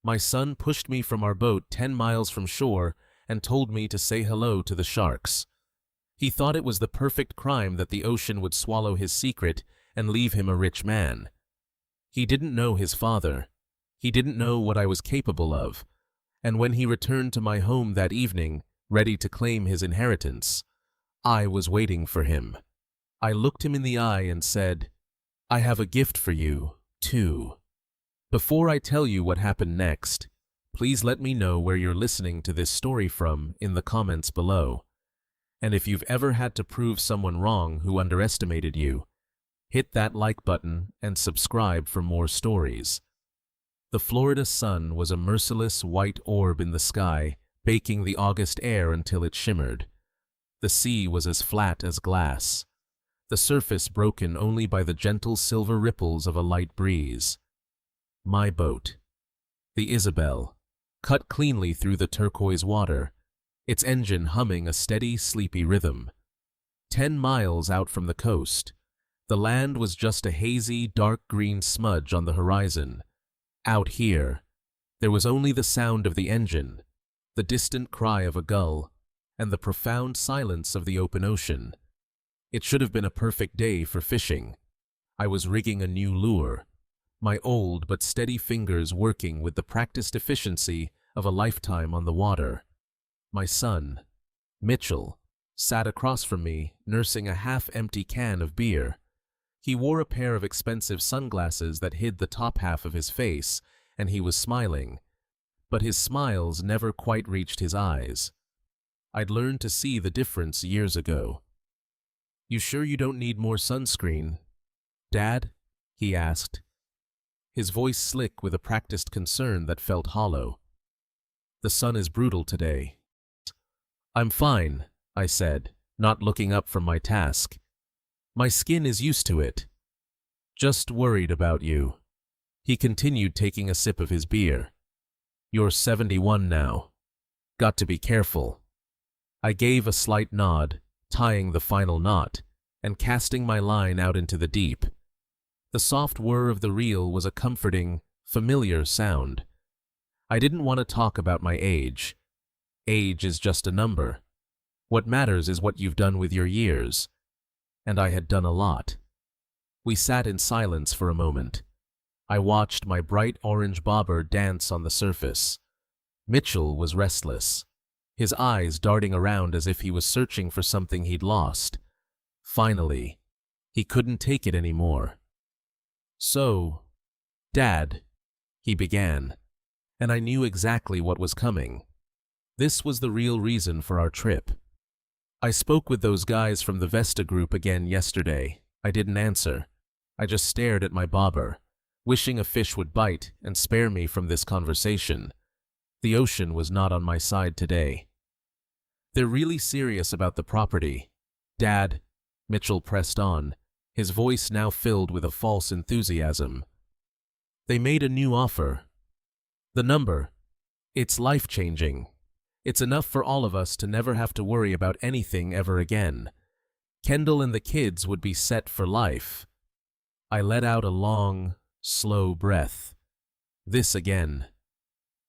My son pushed me from our boat 10 miles from shore and told me to say hello to the sharks. He thought it was the perfect crime that the ocean would swallow his secret and leave him a rich man. He didn't know his father. He didn't know what I was capable of. And when he returned to my home that evening, ready to claim his inheritance, I was waiting for him. I looked him in the eye and said, "I have a gift for you, too." Before I tell you what happened next, please let me know where you're listening to this story from in the comments below. And if you've ever had to prove someone wrong who underestimated you, hit that like button and subscribe for more stories. The Florida sun was a merciless white orb in the sky, baking the August air until it shimmered. The sea was as flat as glass, the surface broken only by the gentle silver ripples of a light breeze. My boat, the Isabel, cut cleanly through the turquoise water, its engine humming a steady, sleepy rhythm. 10 miles out from the coast, the land was just a hazy, dark green smudge on the horizon. Out here, there was only the sound of the engine, the distant cry of a gull, and the profound silence of the open ocean. It should have been a perfect day for fishing. I was rigging a new lure, my old but steady fingers working with the practiced efficiency of a lifetime on the water. My son, Mitchell, sat across from me, nursing a half-empty can of beer. He wore a pair of expensive sunglasses that hid the top half of his face, and he was smiling. But his smiles never quite reached his eyes. I'd learned to see the difference years ago. "You sure you don't need more sunscreen, Dad?" he asked, his voice slick with a practiced concern that felt hollow. "The sun is brutal today." "I'm fine," I said, not looking up from my task. "My skin is used to it. Just worried about you." He continued taking a sip of his beer. "You're 71 now. Got to be careful." I gave a slight nod, tying the final knot, and casting my line out into the deep. The soft whir of the reel was a comforting, familiar sound. I didn't want to talk about my age. Age is just a number. What matters is what you've done with your years. And I had done a lot. We sat in silence for a moment. I watched my bright orange bobber dance on the surface. Mitchell was restless, his eyes darting around as if he was searching for something he'd lost. Finally, he couldn't take it anymore. "So, Dad," he began, and I knew exactly what was coming. This was the real reason for our trip. I spoke with those guys from the Vesta group again yesterday. I didn't answer. I just stared at my bobber, wishing a fish would bite and spare me from this conversation. The ocean was not on my side today. "They're really serious about the property, Dad," Mitchell pressed on, his voice now filled with a false enthusiasm. "They made a new offer. The number, it's life-changing. It's enough for all of us to never have to worry about anything ever again. Kendall and the kids would be set for life." I let out a long, slow breath. This again.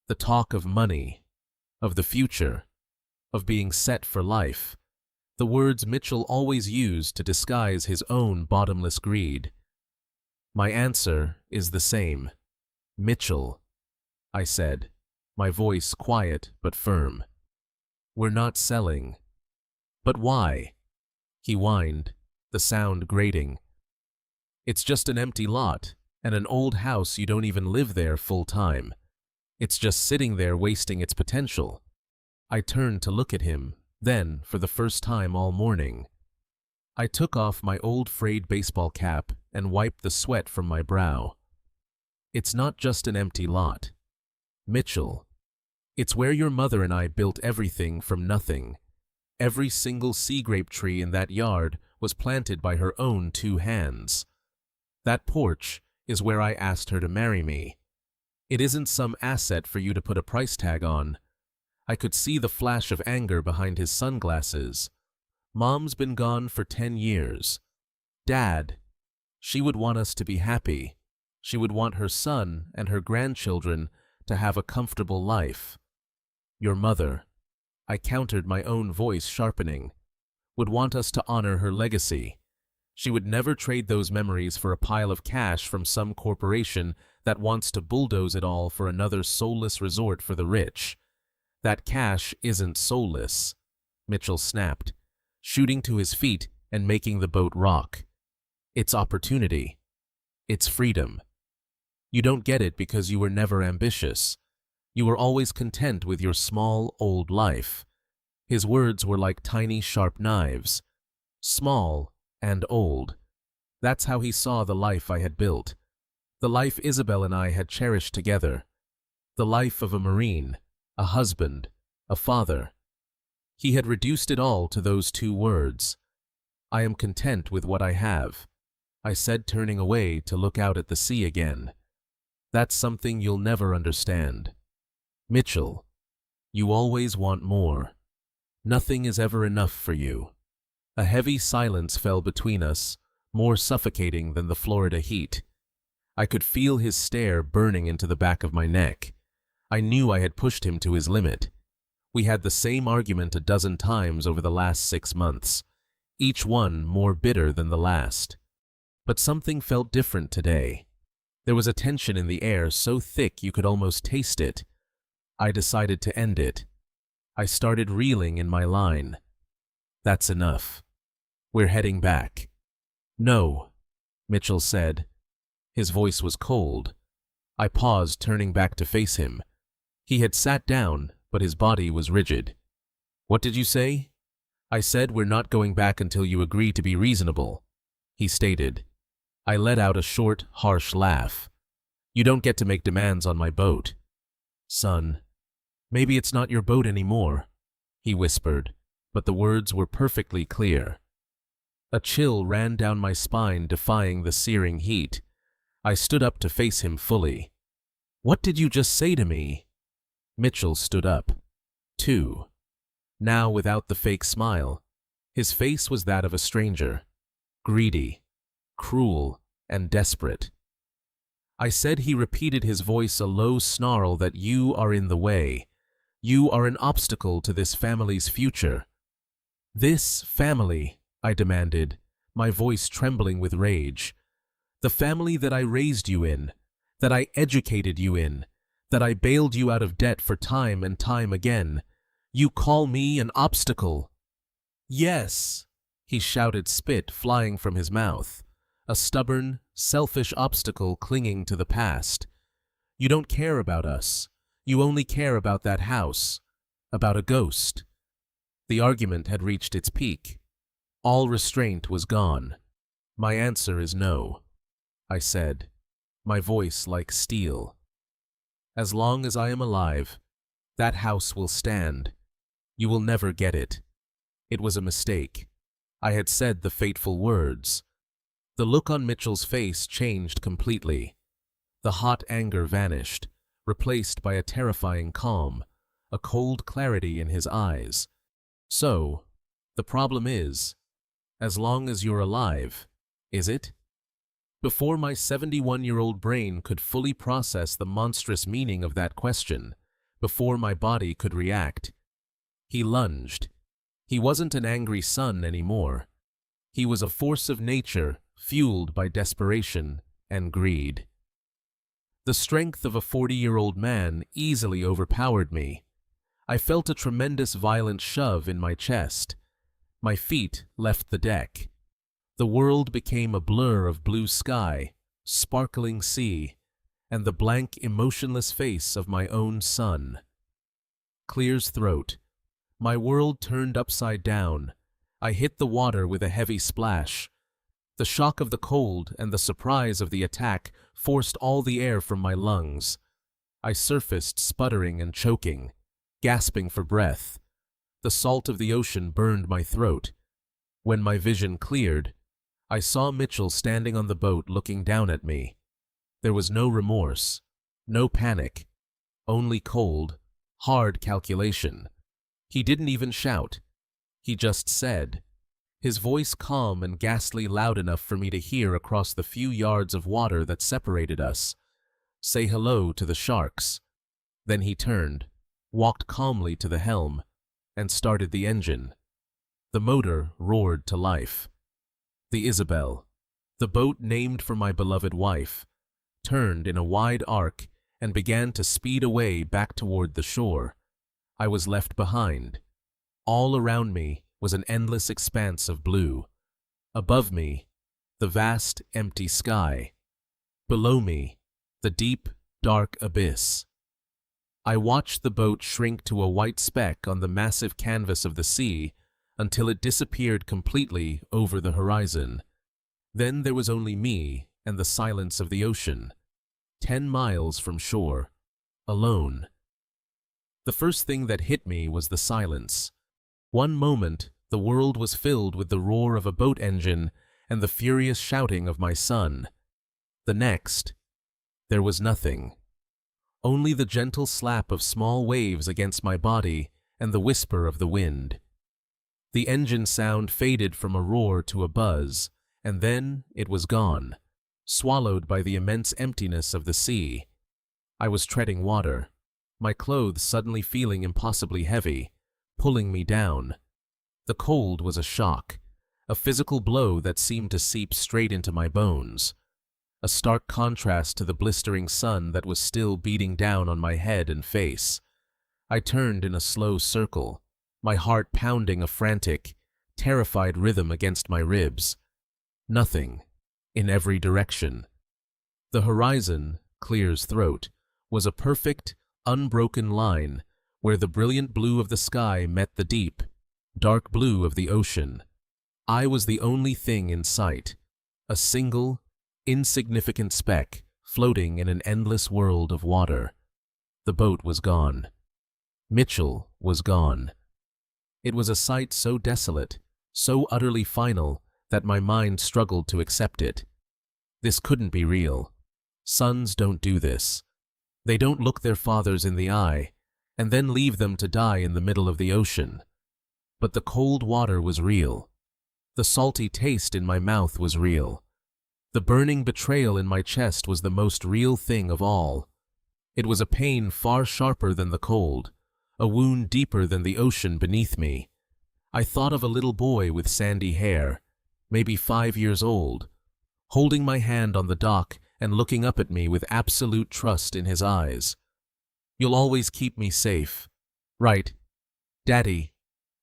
The talk of money, of the future, of being set for life. The words Mitchell always used to disguise his own bottomless greed. My answer is the same. "Mitchell," I said, my voice quiet but firm. "We're not selling." "But why?" he whined, the sound grating. "It's just an empty lot, and an old house you don't even live there full time. It's just sitting there wasting its potential." I turned to look at him, then, for the first time all morning. I took off my old frayed baseball cap and wiped the sweat from my brow. "It's not just an empty lot, Mitchell. It's where your mother and I built everything from nothing. Every single sea grape tree in that yard was planted by her own 2 hands. That porch is where I asked her to marry me. It isn't some asset for you to put a price tag on." I could see the flash of anger behind his sunglasses. "Mom's been gone for 10 years. Dad, she would want us to be happy. She would want her son and her grandchildren to have a comfortable life. Your mother, I countered, my own voice sharpening, would want us to honor her legacy. She would never trade those memories for a pile of cash from some corporation that wants to bulldoze it all for another soulless resort for the rich. That cash isn't soulless, Mitchell snapped, shooting to his feet and making the boat rock. It's opportunity. It's freedom. You don't get it because you were never ambitious. You were always content with your small, old life. His words were like tiny, sharp knives. Small and old. That's how he saw the life I had built. The life Isabel and I had cherished together. The life of a Marine, a husband, a father. He had reduced it all to those two words. I am content with what I have, I said, turning away to look out at the sea again. That's something you'll never understand. Mitchell, you always want more. Nothing is ever enough for you. A heavy silence fell between us, more suffocating than the Florida heat. I could feel his stare burning into the back of my neck. I knew I had pushed him to his limit. We had the same argument a dozen times over the last 6 months, each one more bitter than the last. But something felt different today. There was a tension in the air so thick you could almost taste it. I decided to end it. I started reeling in my line. That's enough. We're heading back. No, Mitchell said. His voice was cold. I paused, turning back to face him. He had sat down, but his body was rigid. What did you say? I said, we're not going back until you agree to be reasonable, he stated. I let out a short, harsh laugh. You don't get to make demands on my boat. Son, maybe it's not your boat anymore, he whispered, but the words were perfectly clear. A chill ran down my spine, defying the searing heat. I stood up to face him fully. What did you just say to me? Mitchell stood up, too. Now without the fake smile. His face was that of a stranger. Greedy, cruel, and desperate. I said, he repeated, his voice a low snarl, that you are in the way. You are an obstacle to this family's future. This family, I demanded, my voice trembling with rage. The family that I raised you in, that I educated you in, that I bailed you out of debt for time and time again. You call me an obstacle? Yes, he shouted, spit flying from his mouth. A stubborn, selfish obstacle clinging to the past. You don't care about us. You only care about that house, about a ghost. The argument had reached its peak. All restraint was gone. My answer is no, I said, my voice like steel. As long as I am alive, that house will stand. You will never get it. It was a mistake. I had said the fateful words. The look on Mitchell's face changed completely. The hot anger vanished, replaced by a terrifying calm, a cold clarity in his eyes. So, the problem is, as long as you're alive, is it? Before my 71-year-old brain could fully process the monstrous meaning of that question, before my body could react, he lunged. He wasn't an angry son anymore. He was a force of nature, fueled by desperation and greed. The strength of a 40-year-old man easily overpowered me. I felt a tremendous violent shove in my chest. My feet left the deck. The world became a blur of blue sky, sparkling sea, and the blank, emotionless face of my own son. Clear's throat. My world turned upside down. I hit the water with a heavy splash. The shock of the cold and the surprise of the attack forced all the air from my lungs. I surfaced, sputtering and choking, gasping for breath. The salt of the ocean burned my throat. When my vision cleared, I saw Mitchell standing on the boat looking down at me. There was no remorse, no panic, only cold, hard calculation. He didn't even shout. He just said, his voice calm and ghastly, loud enough for me to hear across the few yards of water that separated us, "Say hello to the sharks." Then he turned, walked calmly to the helm, and started the engine. The motor roared to life. The Isabel, the boat named for my beloved wife, turned in a wide arc and began to speed away back toward the shore. I was left behind. All around me was an endless expanse of blue. Above me, the vast, empty sky. Below me, the deep, dark abyss. I watched the boat shrink to a white speck on the massive canvas of the sea until it disappeared completely over the horizon. Then there was only me and the silence of the ocean, 10 miles from shore, alone. The first thing that hit me was the silence. One moment, the world was filled with the roar of a boat engine and the furious shouting of my son. The next, there was nothing. Only the gentle slap of small waves against my body and the whisper of the wind. The engine sound faded from a roar to a buzz, and then it was gone, swallowed by the immense emptiness of the sea. I was treading water, my clothes suddenly feeling impossibly heavy, pulling me down. The cold was a shock, a physical blow that seemed to seep straight into my bones. A stark contrast to the blistering sun that was still beating down on my head and face. I turned in a slow circle, my heart pounding a frantic, terrified rhythm against my ribs. Nothing, in every direction. The horizon, Clear's throat, was a perfect, unbroken line where the brilliant blue of the sky met the deep, dark blue of the ocean. I was the only thing in sight, a single, insignificant speck floating in an endless world of water. The boat was gone. Mitchell was gone. It was a sight so desolate, so utterly final, that my mind struggled to accept it. This couldn't be real. Sons don't do this. They don't look their fathers in the eye and then leave them to die in the middle of the ocean. But the cold water was real. The salty taste in my mouth was real. The burning betrayal in my chest was the most real thing of all. It was a pain far sharper than the cold, a wound deeper than the ocean beneath me. I thought of a little boy with sandy hair, maybe 5 years old, holding my hand on the dock and looking up at me with absolute trust in his eyes. "You'll always keep me safe, right, Daddy?"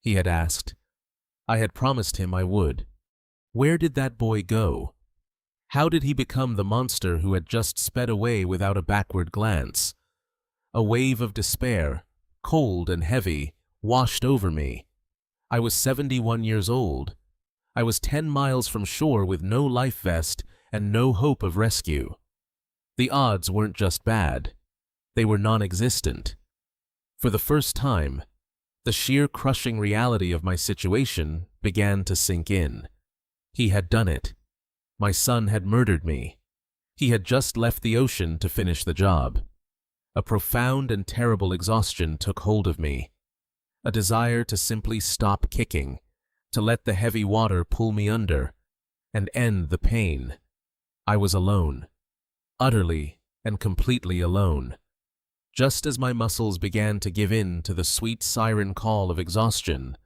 he had asked. I had promised him I would. Where did that boy go? How did he become the monster who had just sped away without a backward glance? A wave of despair, cold and heavy, washed over me. I was 71 years old. I was 10 miles from shore with no life vest and no hope of rescue. The odds weren't just bad. They were non-existent. For the first time, the sheer crushing reality of my situation began to sink in. He had done it. My son had murdered me. He had just left the ocean to finish the job. A profound and terrible exhaustion took hold of me. A desire to simply stop kicking, to let the heavy water pull me under, and end the pain. I was alone. Utterly and completely alone. Just as my muscles began to give in to the sweet siren call of exhaustion,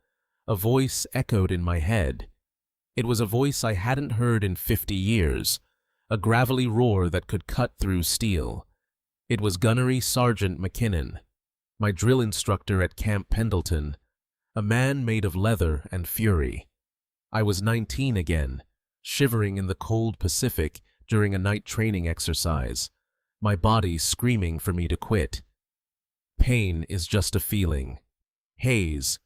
a voice echoed in my head. It was a voice I hadn't heard in 50 years, a gravelly roar that could cut through steel. It was Gunnery Sergeant McKinnon, my drill instructor at Camp Pendleton, a man made of leather and fury. I was 19 again, shivering in the cold Pacific during a night training exercise, my body screaming for me to quit. "Pain is just a feeling. Hayes,"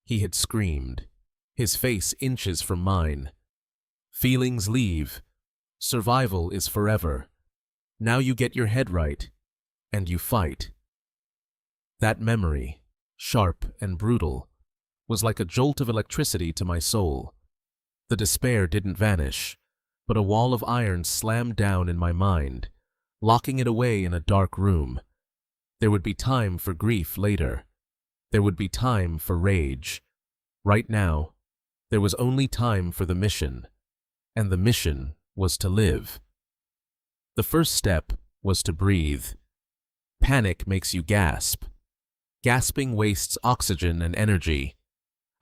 he had screamed, his face inches from mine. "Feelings leave. Survival is forever. Now you get your head right, and you fight." That memory, sharp and brutal, was like a jolt of electricity to my soul. The despair didn't vanish, but a wall of iron slammed down in my mind, locking it away in a dark room. There would be time for grief later. There would be time for rage. Right now, there was only time for the mission, and the mission was to live. The first step was to breathe. Panic makes you gasp. Gasping wastes oxygen and energy.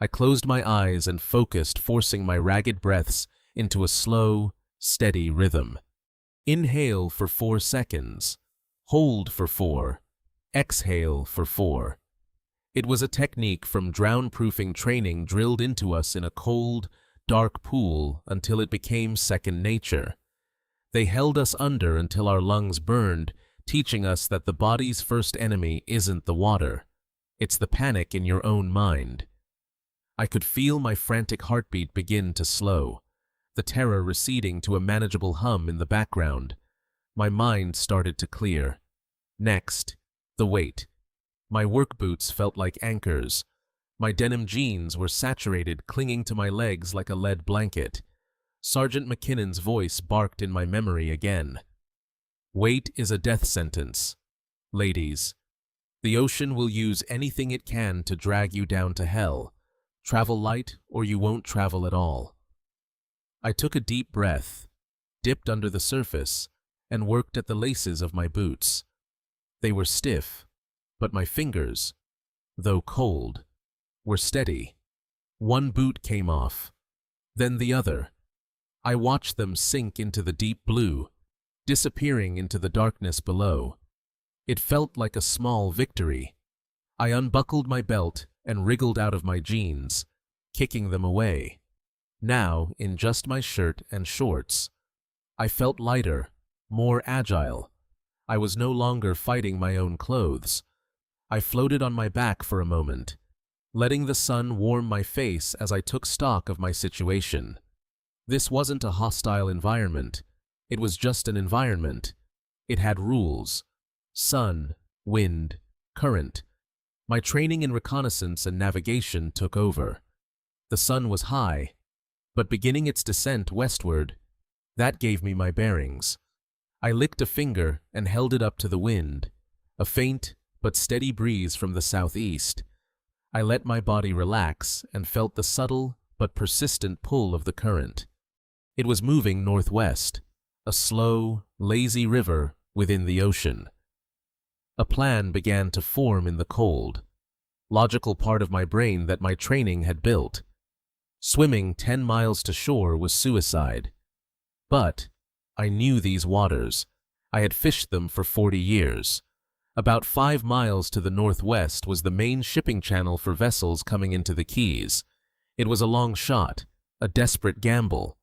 I closed my eyes and focused, forcing my ragged breaths into a slow, steady rhythm. Inhale for 4 seconds. Hold for 4. Exhale for 4. It was a technique from drown-proofing training drilled into us in a cold, dark pool until it became second nature. They held us under until our lungs burned, teaching us that the body's first enemy isn't the water. It's the panic in your own mind. I could feel my frantic heartbeat begin to slow, the terror receding to a manageable hum in the background. My mind started to clear. Next, the weight. My work boots felt like anchors. My denim jeans were saturated, clinging to my legs like a lead blanket. Sergeant McKinnon's voice barked in my memory again. Weight is a death sentence. Ladies, the ocean will use anything it can to drag you down to hell. Travel light or you won't travel at all. I took a deep breath, dipped under the surface, and worked at the laces of my boots. They were stiff, but my fingers, though cold, were steady. One boot came off, then the other. I watched them sink into the deep blue, disappearing into the darkness below. It felt like a small victory. I unbuckled my belt and wriggled out of my jeans, kicking them away. Now, in just my shirt and shorts, I felt lighter, more agile. I was no longer fighting my own clothes. I floated on my back for a moment, letting the sun warm my face as I took stock of my situation. This wasn't a hostile environment. It was just an environment. It had rules. Sun, wind, current. My training in reconnaissance and navigation took over. The sun was high, but beginning its descent westward, that gave me my bearings. I licked a finger and held it up to the wind, a faint but steady breeze from the southeast. I let my body relax and felt the subtle but persistent pull of the current. It was moving northwest, a slow, lazy river within the ocean. A plan began to form in the cold, logical part of my brain that my training had built. Swimming 10 miles to shore was suicide. But I knew these waters. I had fished them for 40 years. About 5 miles to the northwest was the main shipping channel for vessels coming into the Keys. It was a long shot, a desperate gamble,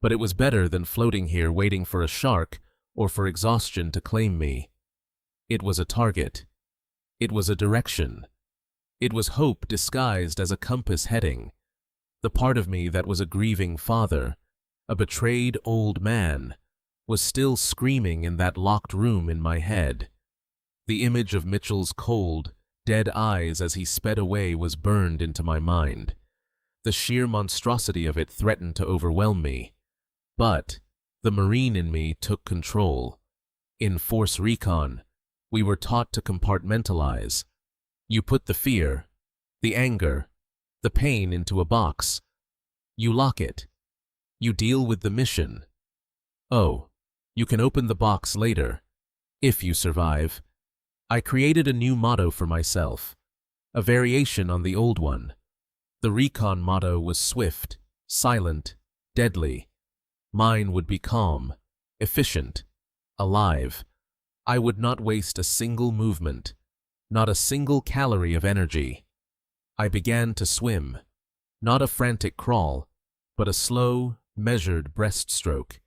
but it was better than floating here waiting for a shark or for exhaustion to claim me. It was a target. It was a direction. It was hope disguised as a compass heading. The part of me that was a grieving father, a betrayed old man, was still screaming in that locked room in my head. The image of Mitchell's cold, dead eyes as he sped away was burned into my mind. The sheer monstrosity of it threatened to overwhelm me. But the Marine in me took control. In Force Recon, we were taught to compartmentalize. You put the fear, the anger, the pain into a box. You lock it. You deal with the mission. Oh, you can open the box later, if you survive. I created a new motto for myself, a variation on the old one. The Recon motto was swift, silent, deadly. Mine would be calm, efficient, alive. I would not waste a single movement, not a single calorie of energy. I began to swim, not a frantic crawl, but a slow, measured breaststroke,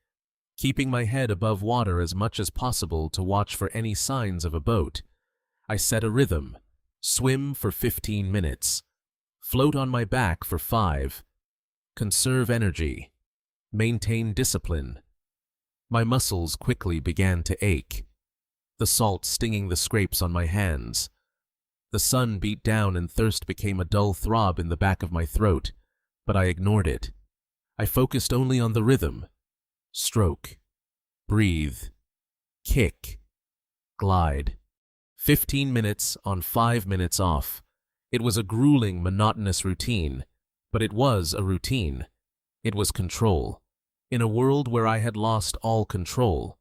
keeping my head above water as much as possible to watch for any signs of a boat. I set a rhythm, swim for 15 minutes, float on my back for 5, conserve energy, maintain discipline. My muscles quickly began to ache, the salt stinging the scrapes on my hands. The sun beat down and thirst became a dull throb in the back of my throat, but I ignored it. I focused only on the rhythm. Stroke, breathe, kick, glide. 15 minutes on, 5 minutes off. It was a grueling, monotonous routine, but it was a routine. It was control. In a world where I had lost all control,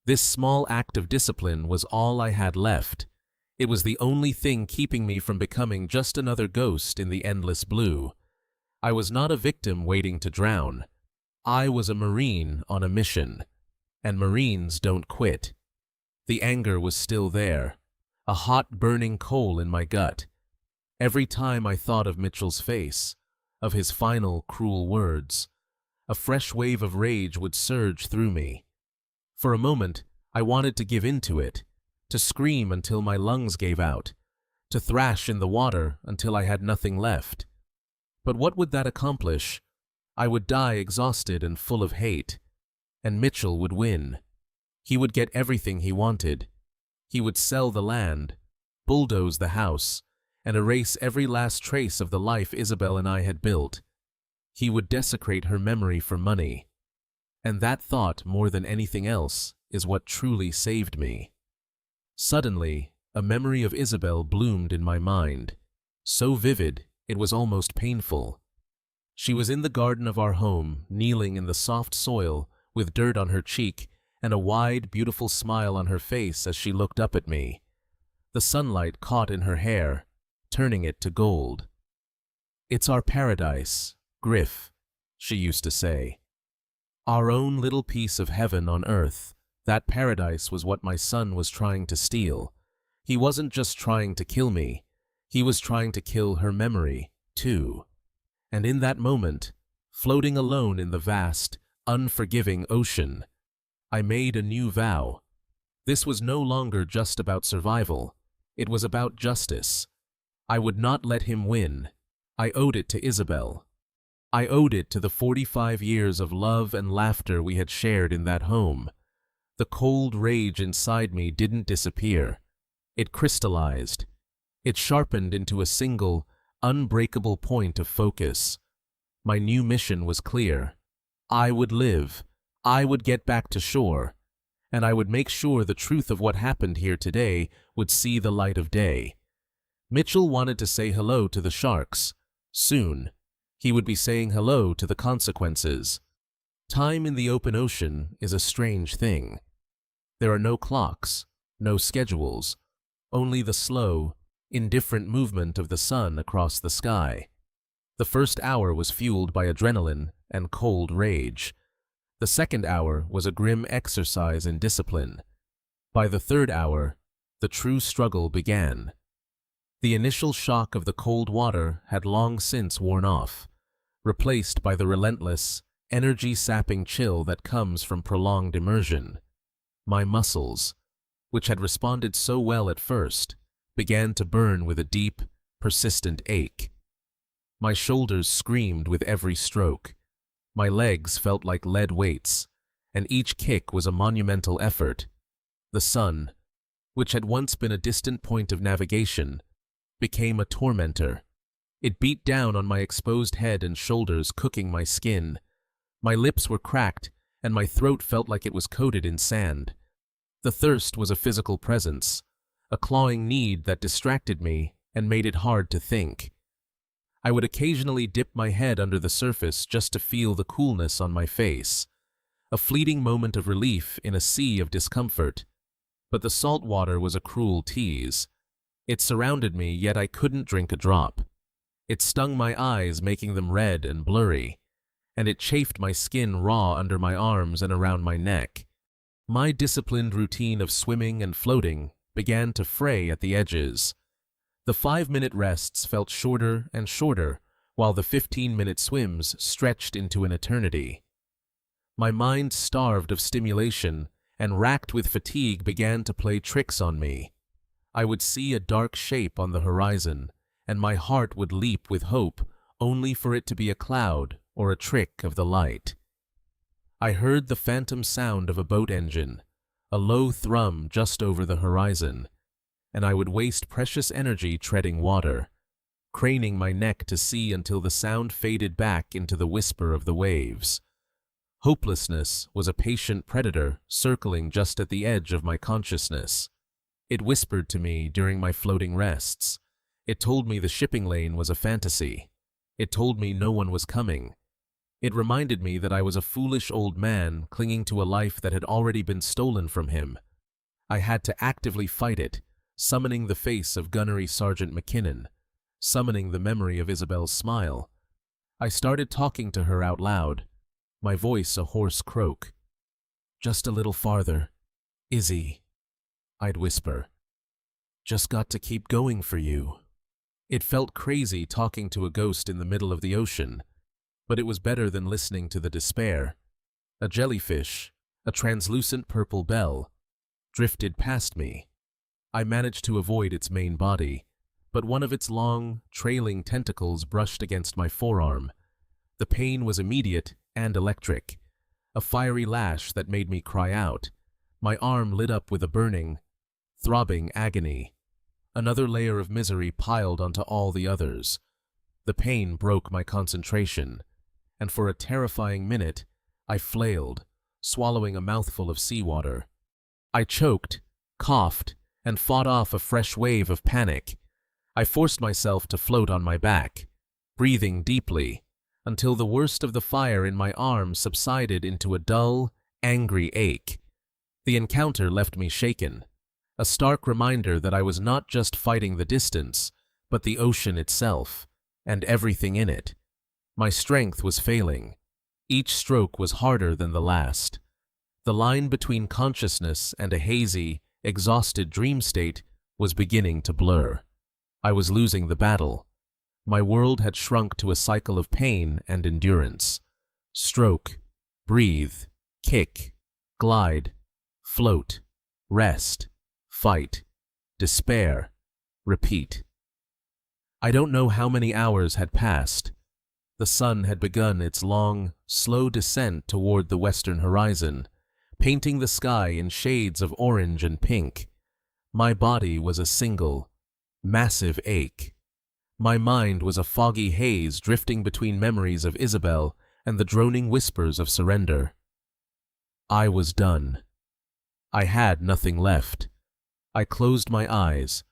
This small act of discipline was all I had left. It was the only thing keeping me from becoming just another ghost in the endless blue. I was not a victim waiting to drown. I was a Marine on a mission. And Marines don't quit. The anger was still there, a hot burning coal in my gut. Every time I thought of Mitchell's face, of his final cruel words, a fresh wave of rage would surge through me. For a moment, I wanted to give in to it, to scream until my lungs gave out, to thrash in the water until I had nothing left. But what would that accomplish? I would die exhausted and full of hate, and Mitchell would win. He would get everything he wanted. He would sell the land, bulldoze the house, and erase every last trace of the life Isabel and I had built. He would desecrate her memory for money. And that thought, more than anything else, is what truly saved me. Suddenly, a memory of Isabel bloomed in my mind, so vivid it was almost painful. She was in the garden of our home, kneeling in the soft soil, with dirt on her cheek and a wide, beautiful smile on her face as she looked up at me. The sunlight caught in her hair, turning it to gold. "It's our paradise, Griff," she used to say. Our own little piece of heaven on earth. That paradise was what my son was trying to steal. He wasn't just trying to kill me. He was trying to kill her memory, too. And in that moment, floating alone in the vast, unforgiving ocean, I made a new vow. This was no longer just about survival. It was about justice. I would not let him win. I owed it to Isabel. I owed it to the 45 years of love and laughter we had shared in that home. The cold rage inside me didn't disappear. It crystallized. It sharpened into a single, unbreakable point of focus. My new mission was clear. I would live. I would get back to shore. And I would make sure the truth of what happened here today would see the light of day. Mitchell wanted to say hello to the sharks. Soon, he would be saying hello to the consequences. Time in the open ocean is a strange thing. There are no clocks, no schedules, only the slow, indifferent movement of the sun across the sky. The first hour was fueled by adrenaline and cold rage. The second hour was a grim exercise in discipline. By the third hour, the true struggle began. The initial shock of the cold water had long since worn off, replaced by the relentless, energy-sapping chill that comes from prolonged immersion. My muscles, which had responded so well at first, began to burn with a deep, persistent ache. My shoulders screamed with every stroke. My legs felt like lead weights, and each kick was a monumental effort. The sun, which had once been a distant point of navigation, became a tormentor. It beat down on my exposed head and shoulders, cooking my skin. My lips were cracked, and my throat felt like it was coated in sand. The thirst was a physical presence, a clawing need that distracted me and made it hard to think. I would occasionally dip my head under the surface just to feel the coolness on my face, a fleeting moment of relief in a sea of discomfort. But the salt water was a cruel tease. It surrounded me, yet I couldn't drink a drop. It stung my eyes, making them red and blurry, and it chafed my skin raw under my arms and around my neck. My disciplined routine of swimming and floating began to fray at the edges. The 5-minute rests felt shorter and shorter, while the 15-minute swims stretched into an eternity. My mind, starved of stimulation and racked with fatigue, began to play tricks on me. I would see a dark shape on the horizon, and my heart would leap with hope, only for it to be a cloud or a trick of the light. I heard the phantom sound of a boat engine, a low thrum just over the horizon, and I would waste precious energy treading water, craning my neck to see until the sound faded back into the whisper of the waves. Hopelessness was a patient predator circling just at the edge of my consciousness. It whispered to me during my floating rests. It told me the shipping lane was a fantasy. It told me no one was coming. It reminded me that I was a foolish old man clinging to a life that had already been stolen from him. I had to actively fight it, summoning the face of Gunnery Sergeant McKinnon, summoning the memory of Isabel's smile. I started talking to her out loud, my voice a hoarse croak. "Just a little farther. Izzy," I'd whisper. "Just got to keep going for you." It felt crazy talking to a ghost in the middle of the ocean, but it was better than listening to the despair. A jellyfish, a translucent purple bell, drifted past me. I managed to avoid its main body, but one of its long, trailing tentacles brushed against my forearm. The pain was immediate and electric, a fiery lash that made me cry out. My arm lit up with a burning, throbbing agony. Another layer of misery piled onto all the others. The pain broke my concentration, and for a terrifying minute, I flailed, swallowing a mouthful of seawater. I choked, coughed, and fought off a fresh wave of panic. I forced myself to float on my back, breathing deeply, until the worst of the fire in my arm subsided into a dull, angry ache. The encounter left me shaken, a stark reminder that I was not just fighting the distance, but the ocean itself, and everything in it. My strength was failing. Each stroke was harder than the last. The line between consciousness and a hazy, exhausted dream state was beginning to blur. I was losing the battle. My world had shrunk to a cycle of pain and endurance. Stroke, breathe, kick, glide, float, rest, fight, despair, repeat. I don't know how many hours had passed. The sun had begun its long, slow descent toward the western horizon, painting the sky in shades of orange and pink. My body was a single, massive ache. My mind was a foggy haze drifting between memories of Isabel and the droning whispers of surrender. I was done. I had nothing left. I closed my eyes,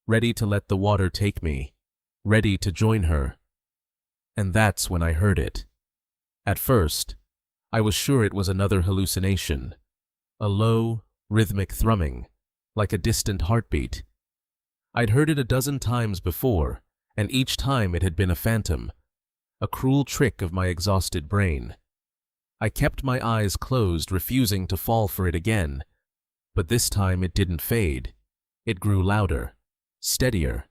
ready to let the water take me, ready to join her. And that's when I heard it. At first, I was sure it was another hallucination, a low, rhythmic thrumming, like a distant heartbeat. I'd heard it a dozen times before, and each time it had been a phantom, a cruel trick of my exhausted brain. I kept my eyes closed, refusing to fall for it again, but this time it didn't fade. It grew louder, steadier.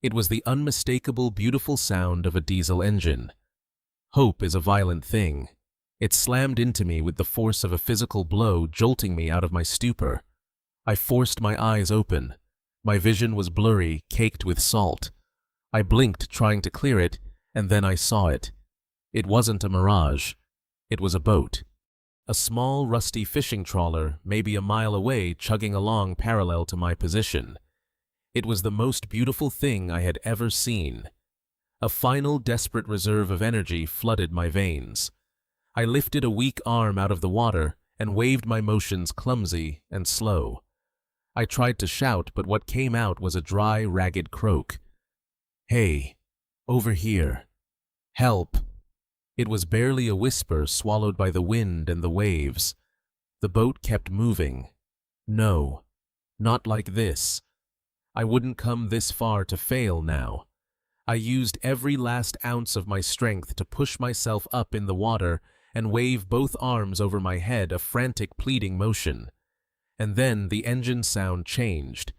It was the unmistakable, beautiful sound of a diesel engine. Hope is a violent thing. It slammed into me with the force of a physical blow, jolting me out of my stupor. I forced my eyes open. My vision was blurry, caked with salt. I blinked, trying to clear it, and then I saw it. It wasn't a mirage. It was a boat. A small, rusty fishing trawler, maybe a mile away, chugging along parallel to my position. It was the most beautiful thing I had ever seen. A final, desperate reserve of energy flooded my veins. I lifted a weak arm out of the water and waved my motions clumsy and slow. I tried to shout, but what came out was a dry, ragged croak. "Hey, over here. Help." It was barely a whisper, swallowed by the wind and the waves. The boat kept moving. No, not like this. I wouldn't come this far to fail now. I used every last ounce of my strength to push myself up in the water and wave both arms over my head, a frantic, pleading motion. And then the engine sound changed.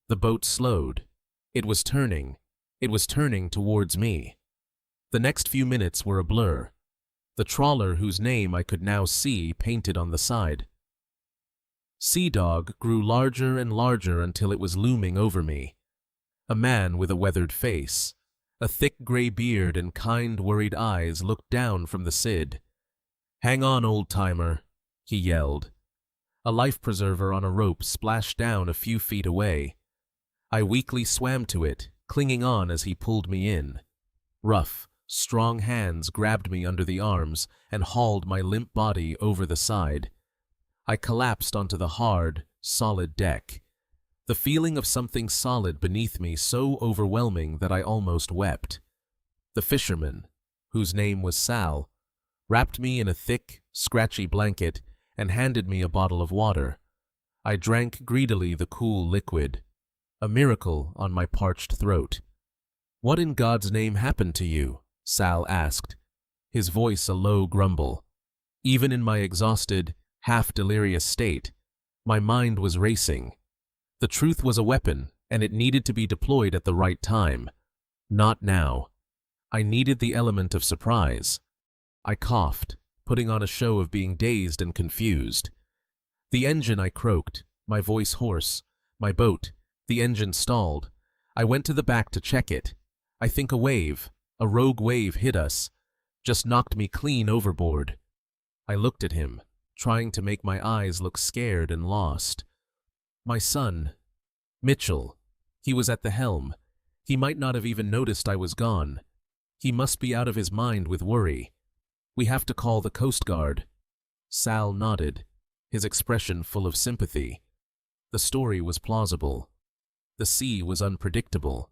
The boat slowed. It was turning. It was turning towards me. The next few minutes were a blur. The trawler, whose name I could now see painted on the side. Sea Dog grew larger and larger until it was looming over me. A man with a weathered face, a thick gray beard and kind, worried eyes looked down from the Sid. "Hang on, old-timer," he yelled. A life preserver on a rope splashed down a few feet away. I weakly swam to it, clinging on as he pulled me in. Rough, strong hands grabbed me under the arms and hauled my limp body over the side. I collapsed onto the hard, solid deck. The feeling of something solid beneath me so overwhelming that I almost wept. The fisherman, whose name was Sal, wrapped me in a thick, scratchy blanket, and handed me a bottle of water. I drank greedily the cool liquid, a miracle on my parched throat. "What in God's name happened to you?" Sal asked, his voice a low grumble. Even in my exhausted, half-delirious state, my mind was racing. The truth was a weapon, and it needed to be deployed at the right time. Not now. I needed the element of surprise. I coughed, putting on a show of being dazed and confused. "The engine," I croaked, my voice hoarse. "My boat. The engine stalled. I went to the back to check it. I think a rogue wave hit us. Just knocked me clean overboard." I looked at him, trying to make my eyes look scared and lost. "My son, Mitchell. He was at the helm. He might not have even noticed I was gone. He must be out of his mind with worry. We have to call the Coast Guard." Sal nodded, his expression full of sympathy. The story was plausible. The sea was unpredictable.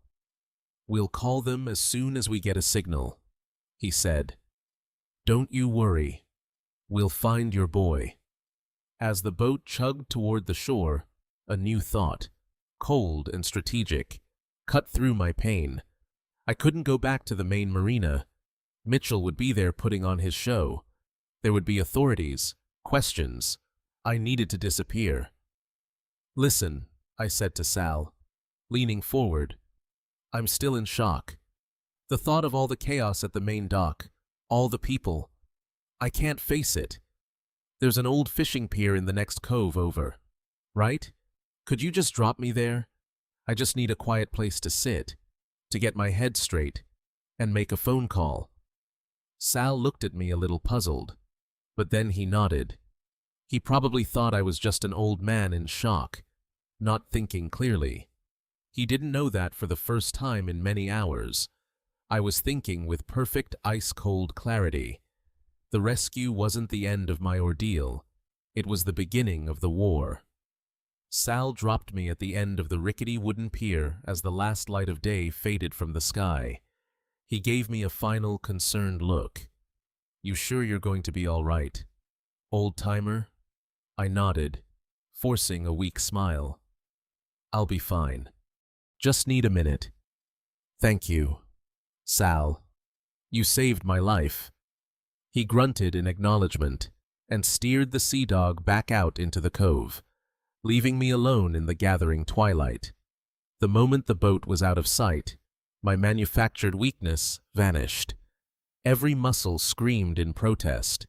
"We'll call them as soon as we get a signal," he said. "Don't you worry. We'll find your boy." As the boat chugged toward the shore, a new thought, cold and strategic, cut through my pain. I couldn't go back to the main marina. Mitchell would be there putting on his show. There would be authorities, questions. I needed to disappear. "Listen," I said to Sal, leaning forward. "I'm still in shock. The thought of all the chaos at the main dock, all the people. I can't face it. There's an old fishing pier in the next cove over, right? Could you just drop me there? I just need a quiet place to sit, to get my head straight, and make a phone call." Sal looked at me a little puzzled, but then he nodded. He probably thought I was just an old man in shock, not thinking clearly. He didn't know that for the first time in many hours. I was thinking with perfect ice-cold clarity. The rescue wasn't the end of my ordeal. It was the beginning of the war. Sal dropped me at the end of the rickety wooden pier as the last light of day faded from the sky. He gave me a final, concerned look. "You sure you're going to be all right, old-timer?" I nodded, forcing a weak smile. "I'll be fine. Just need a minute." "Thank you, Sal. You saved my life." He grunted in acknowledgement and steered the sea dog back out into the cove, leaving me alone in the gathering twilight. The moment the boat was out of sight, my manufactured weakness vanished. Every muscle screamed in protest,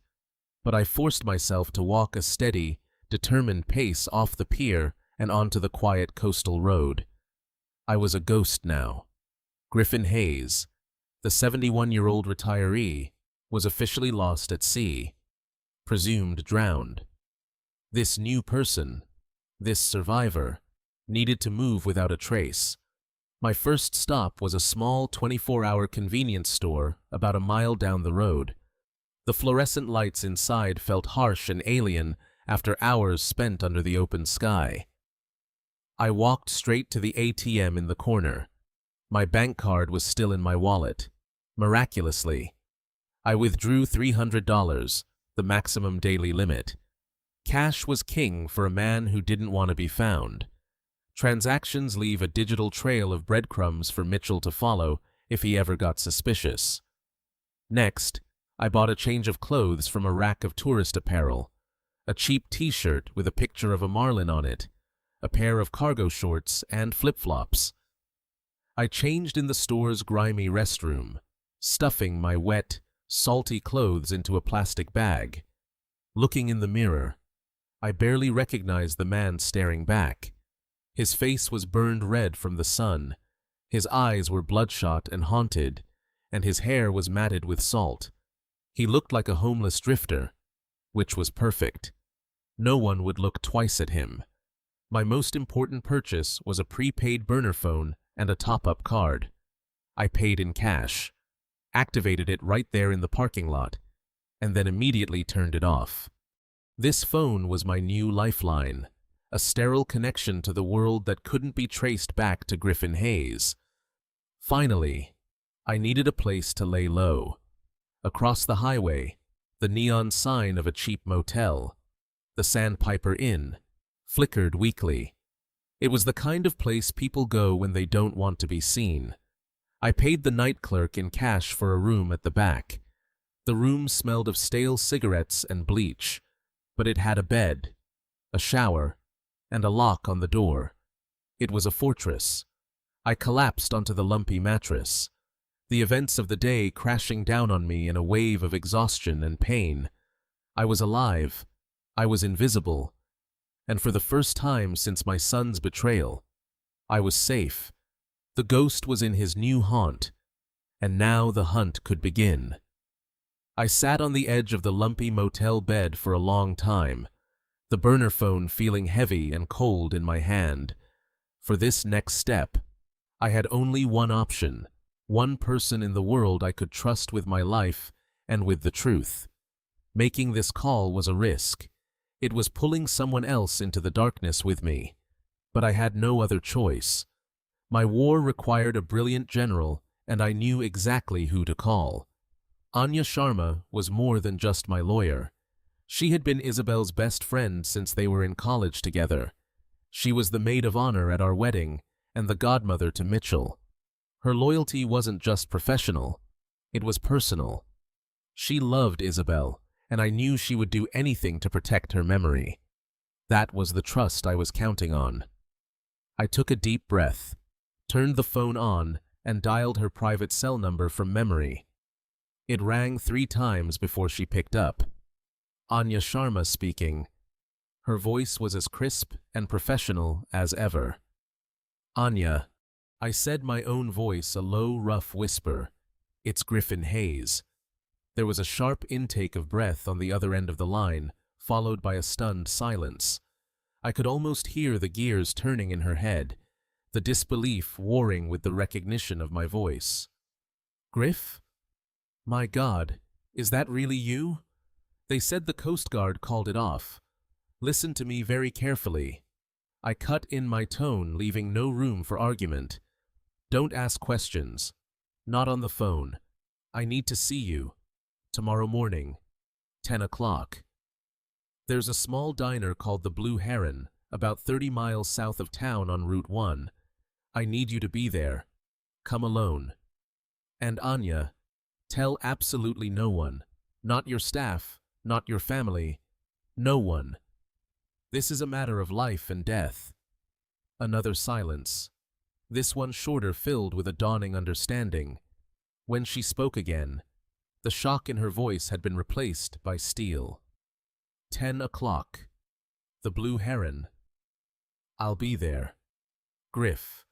but I forced myself to walk a steady, determined pace off the pier and onto the quiet coastal road. I was a ghost now. Griffin Hayes, the 71-year-old retiree, was officially lost at sea, presumed drowned. This new person, this survivor, needed to move without a trace. My first stop was a small 24-hour convenience store about a mile down the road. The fluorescent lights inside felt harsh and alien after hours spent under the open sky. I walked straight to the ATM in the corner. My bank card was still in my wallet. Miraculously, I withdrew $300, the maximum daily limit. Cash was king for a man who didn't want to be found. Transactions leave a digital trail of breadcrumbs for Mitchell to follow if he ever got suspicious. Next, I bought a change of clothes from a rack of tourist apparel. A cheap t-shirt with a picture of a marlin on it, a pair of cargo shorts, and flip-flops. I changed in the store's grimy restroom, stuffing my wet, salty clothes into a plastic bag. Looking in the mirror, I barely recognized the man staring back. His face was burned red from the sun, his eyes were bloodshot and haunted, and his hair was matted with salt. He looked like a homeless drifter, which was perfect. No one would look twice at him. My most important purchase was a prepaid burner phone and a top-up card. I paid in cash, activated it right there in the parking lot, and then immediately turned it off. This phone was my new lifeline, a sterile connection to the world that couldn't be traced back to Griffin Hayes. Finally, I needed a place to lay low. Across the highway, The neon sign of a cheap motel, the Sandpiper Inn, flickered weakly. It was the kind of place people go when they don't want to be seen. I paid the night clerk in cash for a room at the back. The room smelled of stale cigarettes and bleach, but it had a bed, a shower, and a lock on the door. It was a fortress. I collapsed onto the lumpy mattress, the events of the day crashing down on me in a wave of exhaustion and pain. I was alive. I was invisible. And for the first time since my son's betrayal, I was safe. The ghost was in his new haunt, and now the hunt could begin. I sat on the edge of the lumpy motel bed for a long time, the burner phone feeling heavy and cold in my hand. For this next step, I had only one option, one person in the world I could trust with my life and with the truth. Making this call was a risk. It was pulling someone else into the darkness with me. But I had no other choice. My war required a brilliant general, and I knew exactly who to call. Anya Sharma was more than just my lawyer. She had been Isabel's best friend since they were in college together. She was the maid of honor at our wedding and the godmother to Mitchell. Her loyalty wasn't just professional, it was personal. She loved Isabel, and I knew she would do anything to protect her memory. That was the trust I was counting on. I took a deep breath, turned the phone on, and dialed her private cell number from memory. It rang 3 times before she picked up. Anya Sharma speaking. Her voice was as crisp and professional as ever. Anya, I said, my own voice, a low, rough whisper. It's Griffin Hayes. There was a sharp intake of breath on the other end of the line, followed by a stunned silence. I could almost hear the gears turning in her head, the disbelief warring with the recognition of my voice. Griff? My God, is that really you? They said the Coast Guard called it off. Listen to me very carefully. I cut in my tone, leaving no room for argument. Don't ask questions. Not on the phone. I need to see you. Tomorrow morning, 10 o'clock. There's a small diner called the Blue Heron, about 30 miles south of town on Route 1. I need you to be there. Come alone. And Anya, tell absolutely no one. Not your staff, not your family. No one. This is a matter of life and death. Another silence. This one shorter, filled with a dawning understanding. When she spoke again, the shock in her voice had been replaced by steel. 10 o'clock. The Blue Heron. I'll be there. Griff.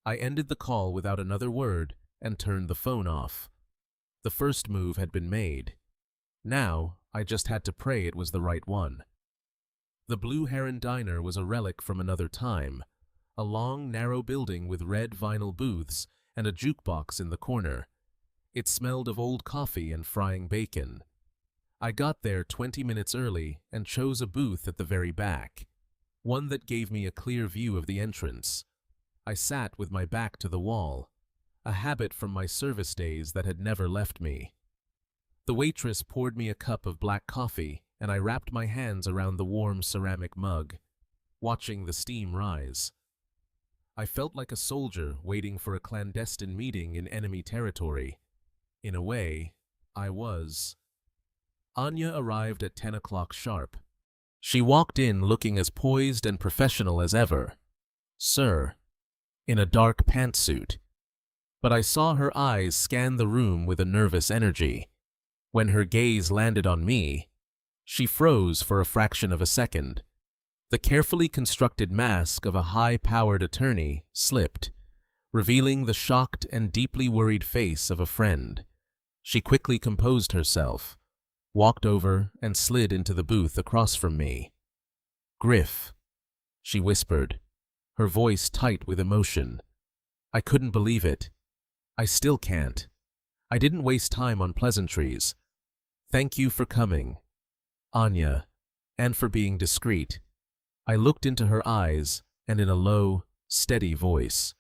I ended the call without another word and turned the phone off. The first move had been made. Now, I just had to pray it was the right one. The Blue Heron Diner was a relic from another time, a long, narrow building with red vinyl booths and a jukebox in the corner. It smelled of old coffee and frying bacon. I got there 20 minutes early and chose a booth at the very back, one that gave me a clear view of the entrance. I sat with my back to the wall, a habit from my service days that had never left me. The waitress poured me a cup of black coffee, and I wrapped my hands around the warm ceramic mug, watching the steam rise. I felt like a soldier waiting for a clandestine meeting in enemy territory. In a way, I was. Anya arrived at 10 o'clock sharp. She walked in looking as poised and professional as ever. Sir, in a dark pantsuit. But I saw her eyes scan the room with a nervous energy. When her gaze landed on me, she froze for a fraction of a second. The carefully constructed mask of a high-powered attorney slipped, revealing the shocked and deeply worried face of a friend. She quickly composed herself, walked over, and slid into the booth across from me. Griff, she whispered, her voice tight with emotion. I couldn't believe it. I still can't. I didn't waste time on pleasantries. Thank you for coming, Anya, and for being discreet. I looked into her eyes, and in a low, steady voice,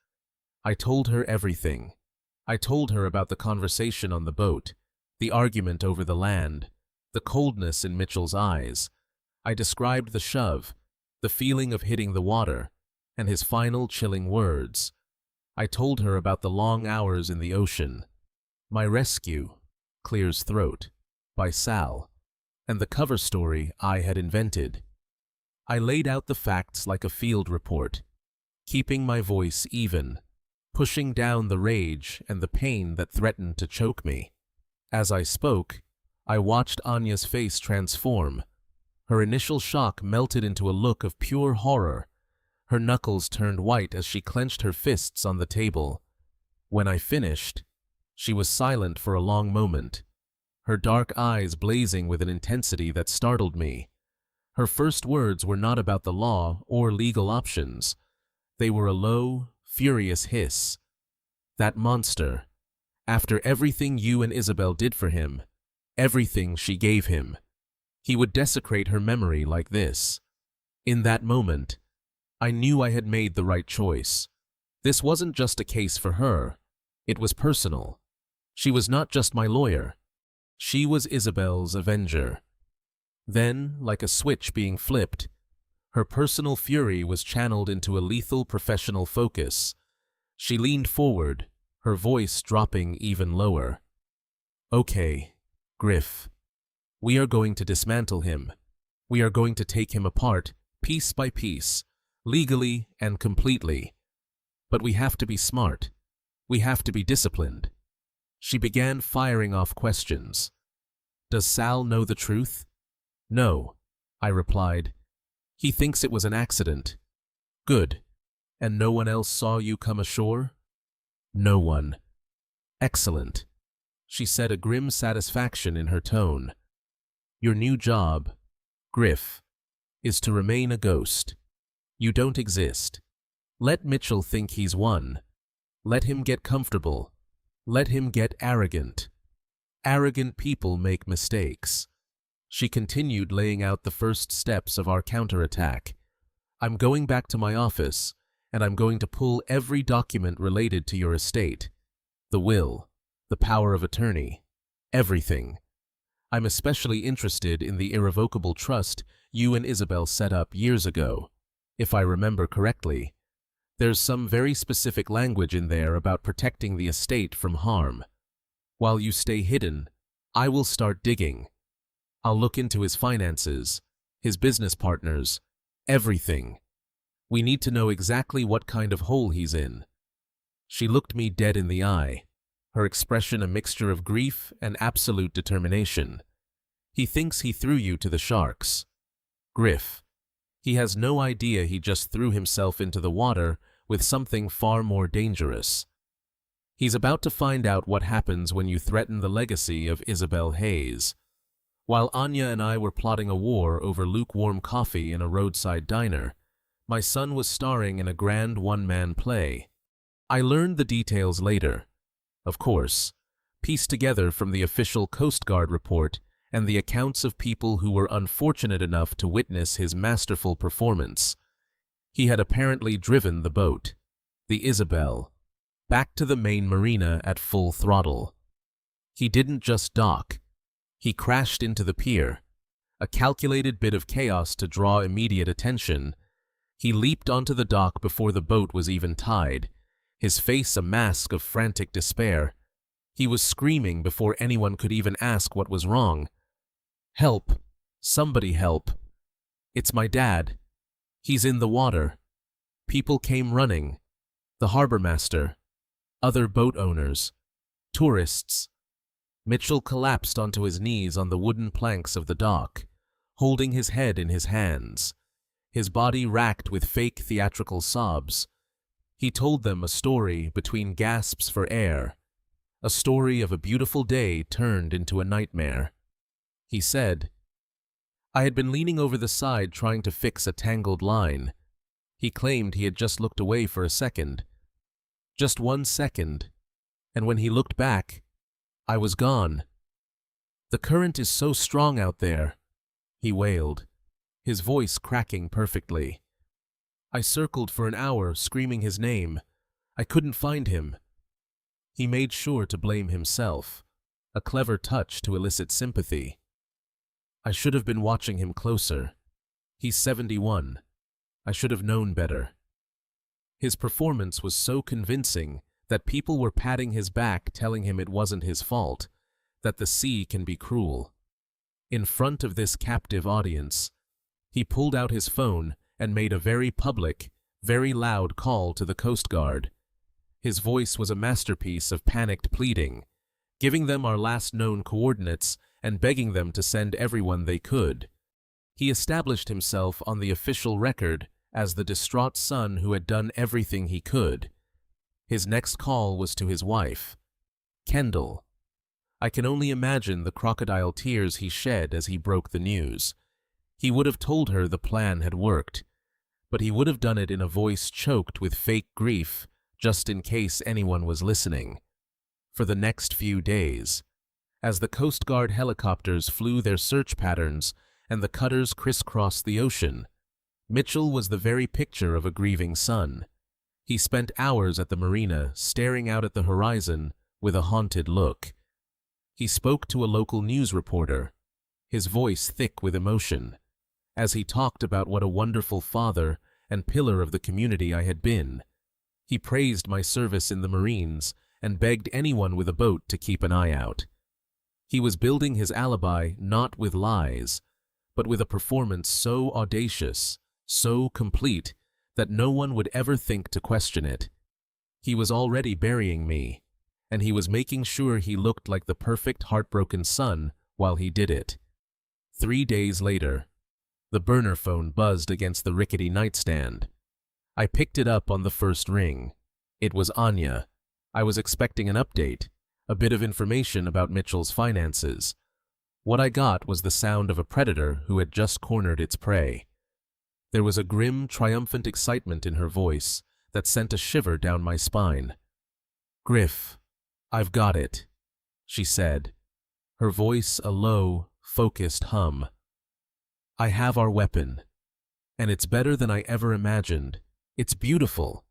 I told her everything. I told her about the conversation on the boat, the argument over the land, the coldness in Mitchell's eyes. I described the shove, the feeling of hitting the water, and his final chilling words. I told her about the long hours in the ocean, my rescue, Clear's Throat, by Sal, and the cover story I had invented. I laid out the facts like a field report, keeping my voice even, pushing down the rage and the pain that threatened to choke me. As I spoke, I watched Anya's face transform. Her initial shock melted into a look of pure horror. Her knuckles turned white as she clenched her fists on the table. When I finished, she was silent for a long moment, her dark eyes blazing with an intensity that startled me. Her first words were not about the law or legal options. They were a low, furious hiss. That monster, after everything you and Isabel did for him, everything she gave him, he would desecrate her memory like this. In that moment, I knew I had made the right choice. This wasn't just a case for her. It was personal. She was not just my lawyer. She was Isabel's avenger. Then, like a switch being flipped, her personal fury was channeled into a lethal professional focus. She leaned forward, her voice dropping even lower. Okay, Griff. We are going to dismantle him. We are going to take him apart, piece by piece, legally and completely. But we have to be smart. We have to be disciplined. She began firing off questions. Does Sal know the truth? No, I replied. He thinks it was an accident. Good. And no one else saw you come ashore? No one. Excellent. She said, a grim satisfaction in her tone. Your new job, Griff, is to remain a ghost. You don't exist. Let Mitchell think he's won. Let him get comfortable. Let him get arrogant. Arrogant people make mistakes. She continued, laying out the first steps of our counterattack. I'm going back to my office, and I'm going to pull every document related to your estate. The will, the power of attorney, everything. I'm especially interested in the irrevocable trust you and Isabel set up years ago. If I remember correctly, there's some very specific language in there about protecting the estate from harm. While you stay hidden, I will start digging. I'll look into his finances, his business partners, everything. We need to know exactly what kind of hole he's in. She looked me dead in the eye, her expression a mixture of grief and absolute determination. He thinks he threw you to the sharks. Griff. He has no idea he just threw himself into the water with something far more dangerous. He's about to find out what happens when you threaten the legacy of Isabel Hayes. While Anya and I were plotting a war over lukewarm coffee in a roadside diner, my son was starring in a grand one-man play. I learned the details later. Of course, pieced together from the official Coast Guard report and the accounts of people who were unfortunate enough to witness his masterful performance. He had apparently driven the boat, the Isabel, back to the main marina at full throttle. He didn't just dock. He crashed into the pier, a calculated bit of chaos to draw immediate attention. He leaped onto the dock before the boat was even tied, his face a mask of frantic despair. He was screaming before anyone could even ask what was wrong. Help! Somebody help! It's my dad. He's in the water. People came running. The harbor master, other boat owners, tourists. Mitchell collapsed onto his knees on the wooden planks of the dock, holding his head in his hands, his body racked with fake theatrical sobs. He told them a story between gasps for air, a story of a beautiful day turned into a nightmare. He said, I had been leaning over the side trying to fix a tangled line. He claimed he had just looked away for a second. Just 1 second. And when he looked back, I was gone. The current is so strong out there, he wailed, his voice cracking perfectly. I circled for an hour, screaming his name. I couldn't find him. He made sure to blame himself, a clever touch to elicit sympathy. I should have been watching him closer. He's 71. I should have known better. His performance was so convincing that people were patting his back telling him it wasn't his fault, that the sea can be cruel. In front of this captive audience, he pulled out his phone and made a very public, very loud call to the Coast Guard. His voice was a masterpiece of panicked pleading, giving them our last known coordinates and begging them to send everyone they could. He established himself on the official record as the distraught son who had done everything he could. His next call was to his wife, Kendall. I can only imagine the crocodile tears he shed as he broke the news. He would have told her the plan had worked, but he would have done it in a voice choked with fake grief, just in case anyone was listening. For the next few days, as the Coast Guard helicopters flew their search patterns and the cutters crisscrossed the ocean, Mitchell was the very picture of a grieving son. He spent hours at the marina staring out at the horizon with a haunted look. He spoke to a local news reporter, his voice thick with emotion, as he talked about what a wonderful father and pillar of the community I had been. He praised my service in the Marines and begged anyone with a boat to keep an eye out. He was building his alibi not with lies, but with a performance so audacious, so complete, that no one would ever think to question it. He was already burying me, and he was making sure he looked like the perfect heartbroken son while he did it. 3 days later, the burner phone buzzed against the rickety nightstand. I picked it up on the first ring. It was Anya. I was expecting an update, a bit of information about Mitchell's finances. What I got was the sound of a predator who had just cornered its prey. There was a grim, triumphant excitement in her voice that sent a shiver down my spine. "Griff, I've got it," she said, her voice a low, focused hum. "I have our weapon, and it's better than I ever imagined. It's beautiful."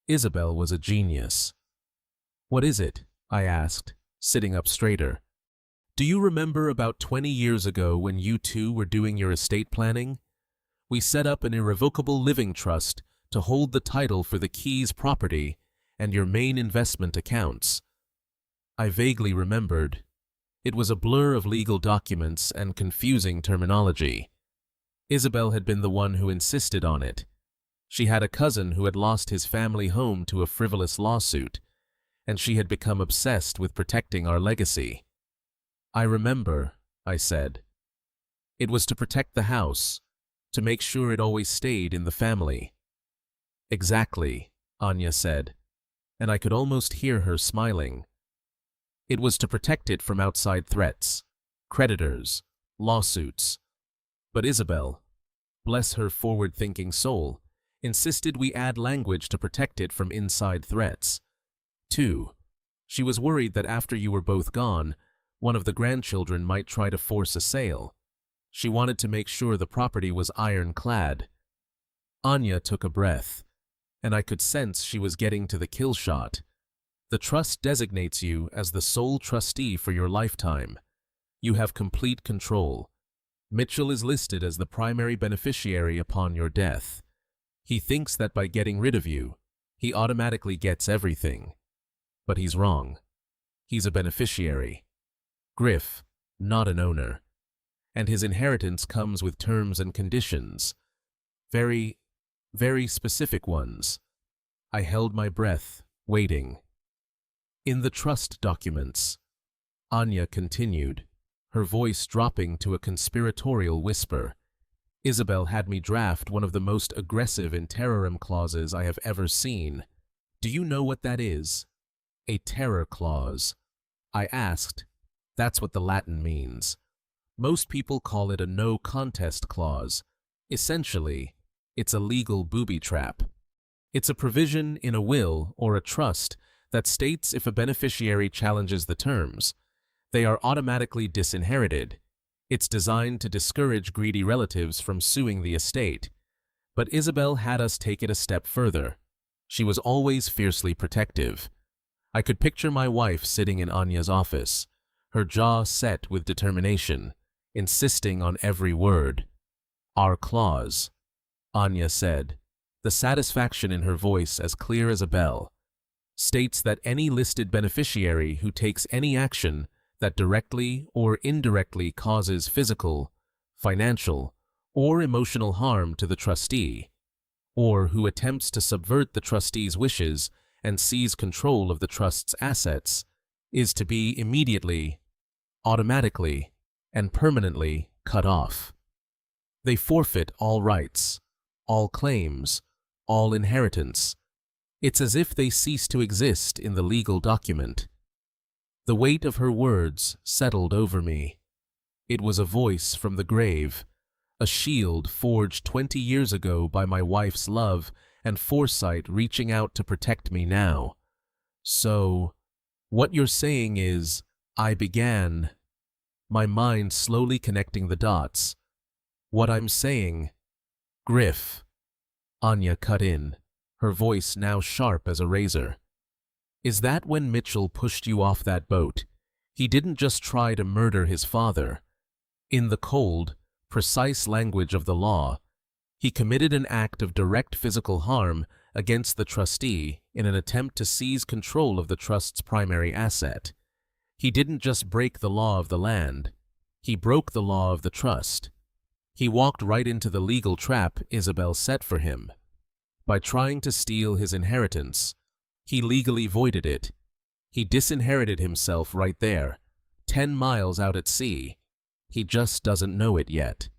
Isabel was a genius. "What is it?" I asked, sitting up straighter. "Do you remember about 20 years ago when you two were doing your estate planning? We set up an irrevocable living trust to hold the title for the Keys property and your main investment accounts." I vaguely remembered. It was a blur of legal documents and confusing terminology. Isabel had been the one who insisted on it. She had a cousin who had lost his family home to a frivolous lawsuit, and she had become obsessed with protecting our legacy. "I remember," I said. "It was to protect the house, to make sure it always stayed in the family." "Exactly," Anya said, and I could almost hear her smiling. "It was to protect it from outside threats, creditors, lawsuits. But Isabel, bless her forward-thinking soul, insisted we add language to protect it from inside threats. 2. She was worried that after you were both gone, one of the grandchildren might try to force a sale. She wanted to make sure the property was ironclad." Anya took a breath, and I could sense she was getting to the kill shot. "The trust designates you as the sole trustee for your lifetime. You have complete control. Mitchell is listed as the primary beneficiary upon your death. He thinks that by getting rid of you, he automatically gets everything. But he's wrong. He's a beneficiary. Griff, not an owner. And his inheritance comes with terms and conditions. Very, very specific ones." I held my breath, waiting. "In the trust documents," Anya continued, her voice dropping to a conspiratorial whisper, "Isabel had me draft one of the most aggressive in terrorem clauses I have ever seen. Do you know what that is?" "A terror clause," I asked. "That's what the Latin means. Most people call it a no-contest clause. Essentially, it's a legal booby trap. It's a provision in a will or a trust that states if a beneficiary challenges the terms, they are automatically disinherited. It's designed to discourage greedy relatives from suing the estate. But Isabel had us take it a step further. She was always fiercely protective. I could picture my wife sitting in Anya's office, her jaw set with determination, insisting on every word. "Our clause," Anya said, the satisfaction in her voice as clear as a bell, "states that any listed beneficiary who takes any action that directly or indirectly causes physical, financial, or emotional harm to the trustee, or who attempts to subvert the trustee's wishes and seize control of the trust's assets, is to be immediately, automatically, and permanently cut off. They forfeit all rights, all claims, all inheritance. It's as if they cease to exist in the legal document." The weight of her words settled over me. It was a voice from the grave, a shield forged 20 years ago by my wife's love and foresight reaching out to protect me now. "So, what you're saying is, I began," my mind slowly connecting the dots. "What I'm saying, Griff," Anya cut in, her voice now sharp as a razor, "is that when Mitchell pushed you off that boat, he didn't just try to murder his father. In the cold, precise language of the law, he committed an act of direct physical harm against the trustee in an attempt to seize control of the trust's primary asset. He didn't just break the law of the land, he broke the law of the trust. He walked right into the legal trap Isabel set for him. By trying to steal his inheritance, he legally voided it. He disinherited himself right there, 10 miles out at sea. He just doesn't know it yet."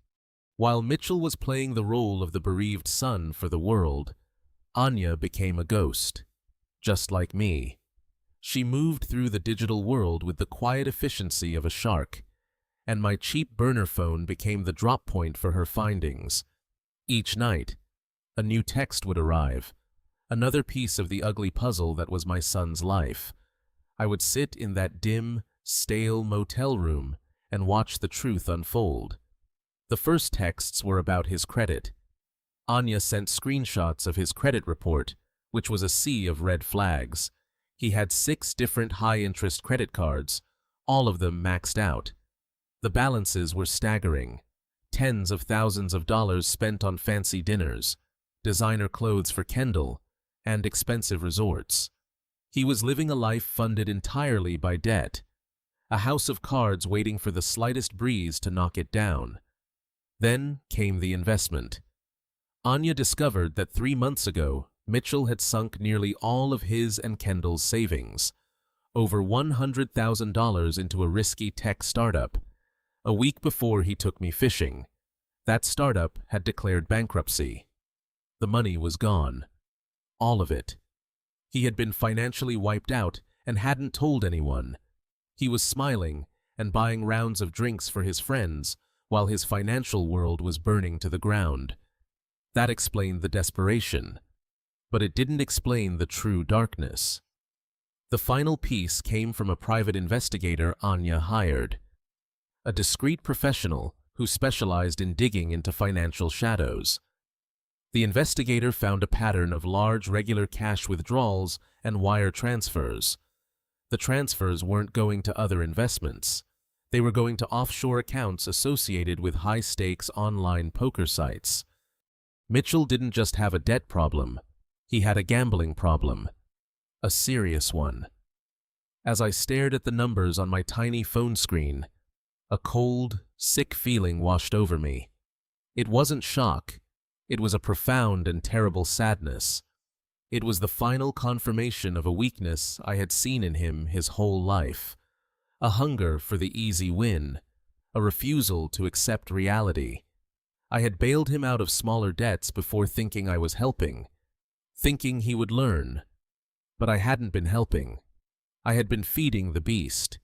While Mitchell was playing the role of the bereaved son for the world, Anya became a ghost, just like me. She moved through the digital world with the quiet efficiency of a shark, and my cheap burner phone became the drop point for her findings. Each night, a new text would arrive, another piece of the ugly puzzle that was my son's life. I would sit in that dim, stale motel room and watch the truth unfold. The first texts were about his credit. Anya sent screenshots of his credit report, which was a sea of red flags. He had 6 different high-interest credit cards, all of them maxed out. The balances were staggering. Tens of thousands of dollars spent on fancy dinners, designer clothes for Kendall, and expensive resorts. He was living a life funded entirely by debt, a house of cards waiting for the slightest breeze to knock it down. Then came the investment. Anya discovered that 3 months ago, Mitchell had sunk nearly all of his and Kendall's savings, over $100,000 into a risky tech startup. A week before he took me fishing, that startup had declared bankruptcy. The money was gone. All of it. He had been financially wiped out and hadn't told anyone. He was smiling and buying rounds of drinks for his friends while his financial world was burning to the ground. That explained the desperation, but it didn't explain the true darkness. The final piece came from a private investigator Anya hired, a discreet professional who specialized in digging into financial shadows. The investigator found a pattern of large regular cash withdrawals and wire transfers. The transfers weren't going to other investments. They were going to offshore accounts associated with high-stakes online poker sites. Mitchell didn't just have a debt problem, he had a gambling problem. A serious one. As I stared at the numbers on my tiny phone screen, a cold, sick feeling washed over me. It wasn't shock. It was a profound and terrible sadness. It was the final confirmation of a weakness I had seen in him his whole life. A hunger for the easy win. A refusal to accept reality. I had bailed him out of smaller debts before thinking I was helping. Thinking he would learn. But I hadn't been helping. I had been feeding the beast.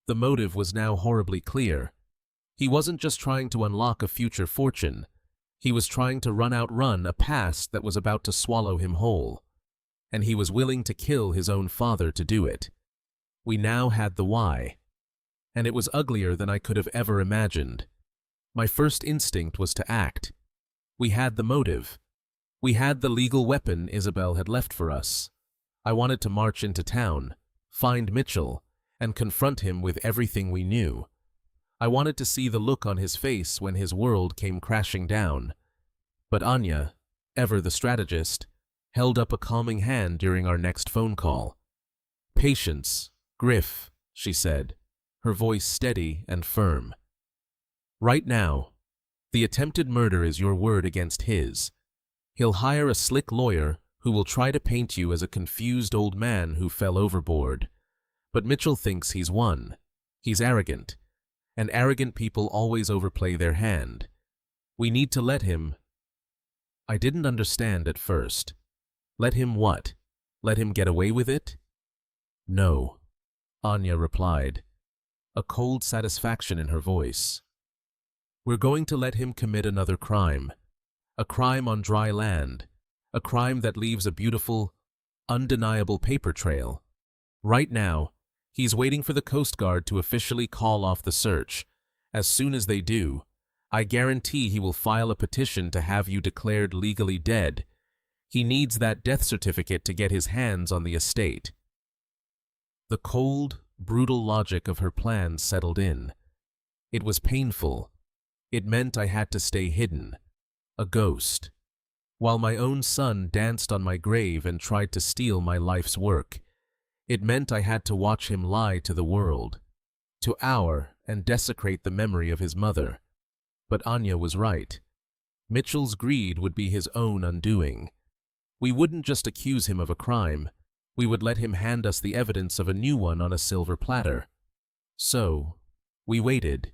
The motive was now horribly clear. He wasn't just trying to unlock a future fortune. He was trying to outrun a past that was about to swallow him whole. And he was willing to kill his own father to do it. We now had the why. And it was uglier than I could have ever imagined. My first instinct was to act. We had the motive. We had the legal weapon Isabel had left for us. I wanted to march into town, find Mitchell, and confront him with everything we knew. I wanted to see the look on his face when his world came crashing down. But Anya, ever the strategist, held up a calming hand during our next phone call. "Patience, Griff," she said, her voice steady and firm. "Right now, the attempted murder is your word against his. He'll hire a slick lawyer who will try to paint you as a confused old man who fell overboard. But Mitchell thinks he's won. He's arrogant, and arrogant people always overplay their hand. We need to let him—" I didn't understand at first. Let him what? Let him get away with it? "No," Anya replied, a cold satisfaction in her voice. "We're going to let him commit another crime. A crime on dry land. A crime that leaves a beautiful, undeniable paper trail. Right now, he's waiting for the Coast Guard to officially call off the search. As soon as they do, I guarantee he will file a petition to have you declared legally dead. He needs that death certificate to get his hands on the estate." The cold, brutal logic of her plan settled in. It was painful. It meant I had to stay hidden, a ghost, while my own son danced on my grave and tried to steal my life's work. It meant I had to watch him lie to the world, to hour and desecrate the memory of his mother. But Anya was right. Mitchell's greed would be his own undoing. We wouldn't just accuse him of a crime. We would let him hand us the evidence of a new one on a silver platter. So, we waited.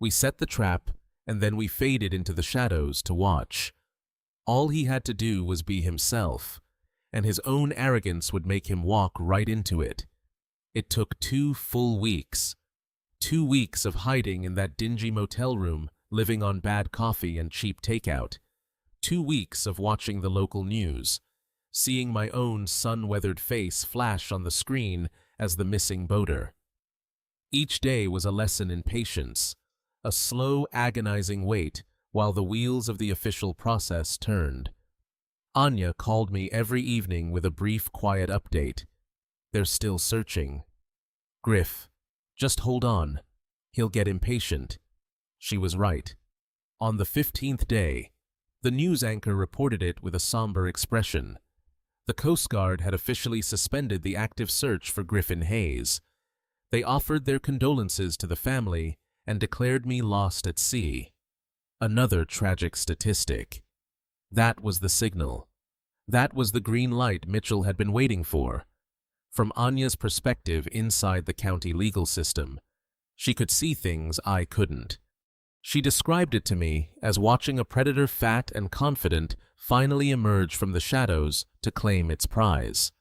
We set the trap, and then we faded into the shadows to watch. All he had to do was be himself, and his own arrogance would make him walk right into it. It took 2 full weeks. 2 weeks of hiding in that dingy motel room, living on bad coffee and cheap takeout. 2 weeks of watching the local news, seeing my own sun-weathered face flash on the screen as the missing boater. Each day was a lesson in patience, a slow, agonizing wait while the wheels of the official process turned. Anya called me every evening with a brief, quiet update. "They're still searching. Griff, just hold on. He'll get impatient." She was right. On the 15th day, the news anchor reported it with a somber expression. The Coast Guard had officially suspended the active search for Griffin Hayes. They offered their condolences to the family and declared me lost at sea. Another tragic statistic. That was the signal. That was the green light Mitchell had been waiting for. From Anya's perspective inside the county legal system, she could see things I couldn't. She described it to me as watching a predator fat and confident finally emerge from the shadows to claim its prize.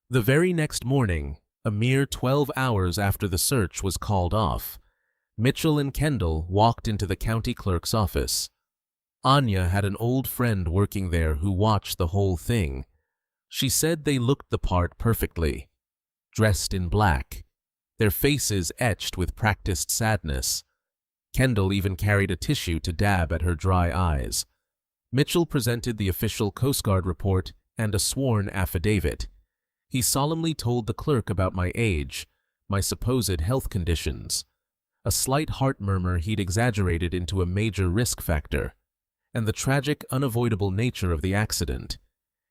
The very next morning, a mere 12 hours after the search was called off, Mitchell and Kendall walked into the county clerk's office. Anya had an old friend working there who watched the whole thing. She said they looked the part perfectly, dressed in black, their faces etched with practiced sadness. Kendall even carried a tissue to dab at her dry eyes. Mitchell presented the official Coast Guard report and a sworn affidavit. He solemnly told the clerk about my age, my supposed health conditions, a slight heart murmur he'd exaggerated into a major risk factor, and the tragic, unavoidable nature of the accident.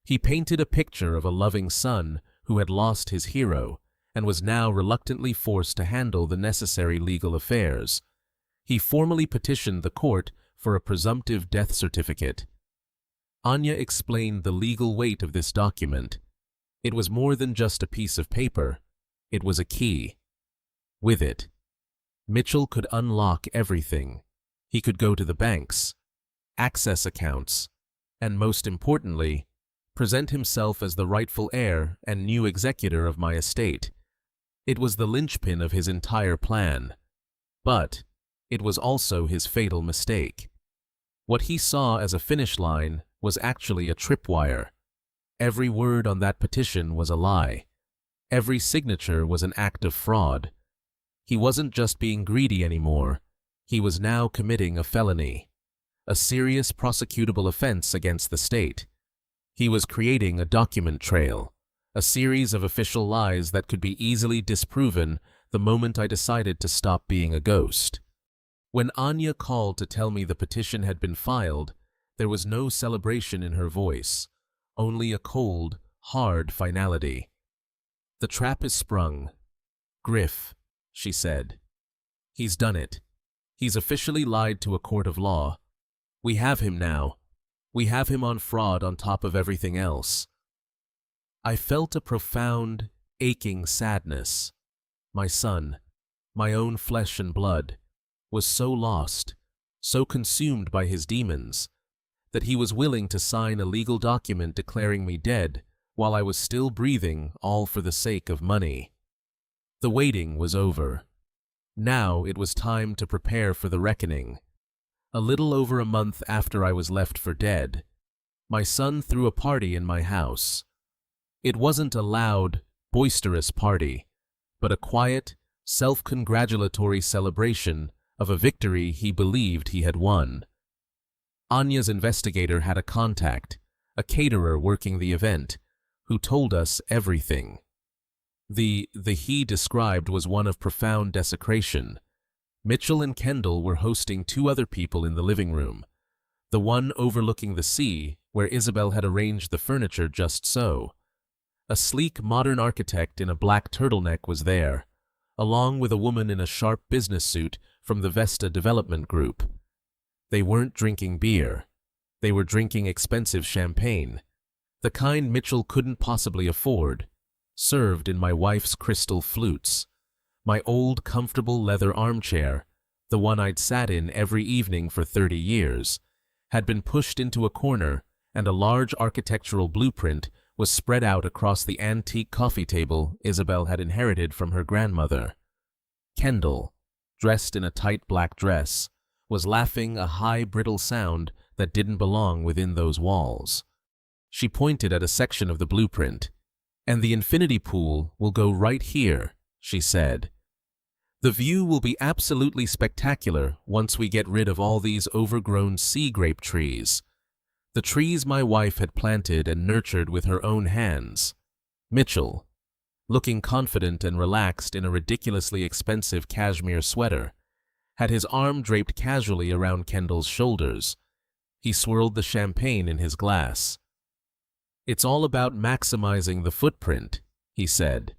He painted a picture of a loving son who had lost his hero and was now reluctantly forced to handle the necessary legal affairs. He formally petitioned the court for a presumptive death certificate. Anya explained the legal weight of this document. It was more than just a piece of paper. It was a key. With it, Mitchell could unlock everything. He could go to the banks, access accounts, and most importantly, present himself as the rightful heir and new executor of my estate. It was the linchpin of his entire plan. But it was also his fatal mistake. What he saw as a finish line was actually a tripwire. Every word on that petition was a lie. Every signature was an act of fraud. He wasn't just being greedy anymore. He was now committing a felony, a serious prosecutable offense against the state. He was creating a document trail, a series of official lies that could be easily disproven the moment I decided to stop being a ghost. When Anya called to tell me the petition had been filed, there was no celebration in her voice, only a cold, hard finality. "The trap is sprung. Griff," she said. "He's done it. He's officially lied to a court of law. We have him now. We have him on fraud on top of everything else." I felt a profound, aching sadness. My son, my own flesh and blood, was so lost, so consumed by his demons, that he was willing to sign a legal document declaring me dead while I was still breathing, all for the sake of money. The waiting was over. Now it was time to prepare for the reckoning. A little over a month after I was left for dead, my son threw a party in my house. It wasn't a loud, boisterous party, but a quiet, self-congratulatory celebration of a victory he believed he had won. Anya's investigator had a contact, a caterer working the event, who told us everything. The he described was one of profound desecration. Mitchell and Kendall were hosting two other people in the living room, the one overlooking the sea, where Isabel had arranged the furniture just so. A sleek modern architect in a black turtleneck was there, along with a woman in a sharp business suit from the Vesta Development Group. They weren't drinking beer. They were drinking expensive champagne, the kind Mitchell couldn't possibly afford, served in my wife's crystal flutes. My old, comfortable leather armchair, the one I'd sat in every evening for 30 years, had been pushed into a corner, and a large architectural blueprint was spread out across the antique coffee table Isabel had inherited from her grandmother. Kendall, dressed in a tight black dress, was laughing a high, brittle sound that didn't belong within those walls. She pointed at a section of the blueprint. "And the infinity pool will go right here," she said. "The view will be absolutely spectacular once we get rid of all these overgrown sea grape trees. The trees my wife had planted and nurtured with her own hands." Mitchell, looking confident and relaxed in a ridiculously expensive cashmere sweater, had his arm draped casually around Kendall's shoulders. He swirled the champagne in his glass. "It's all about maximizing the footprint," he said,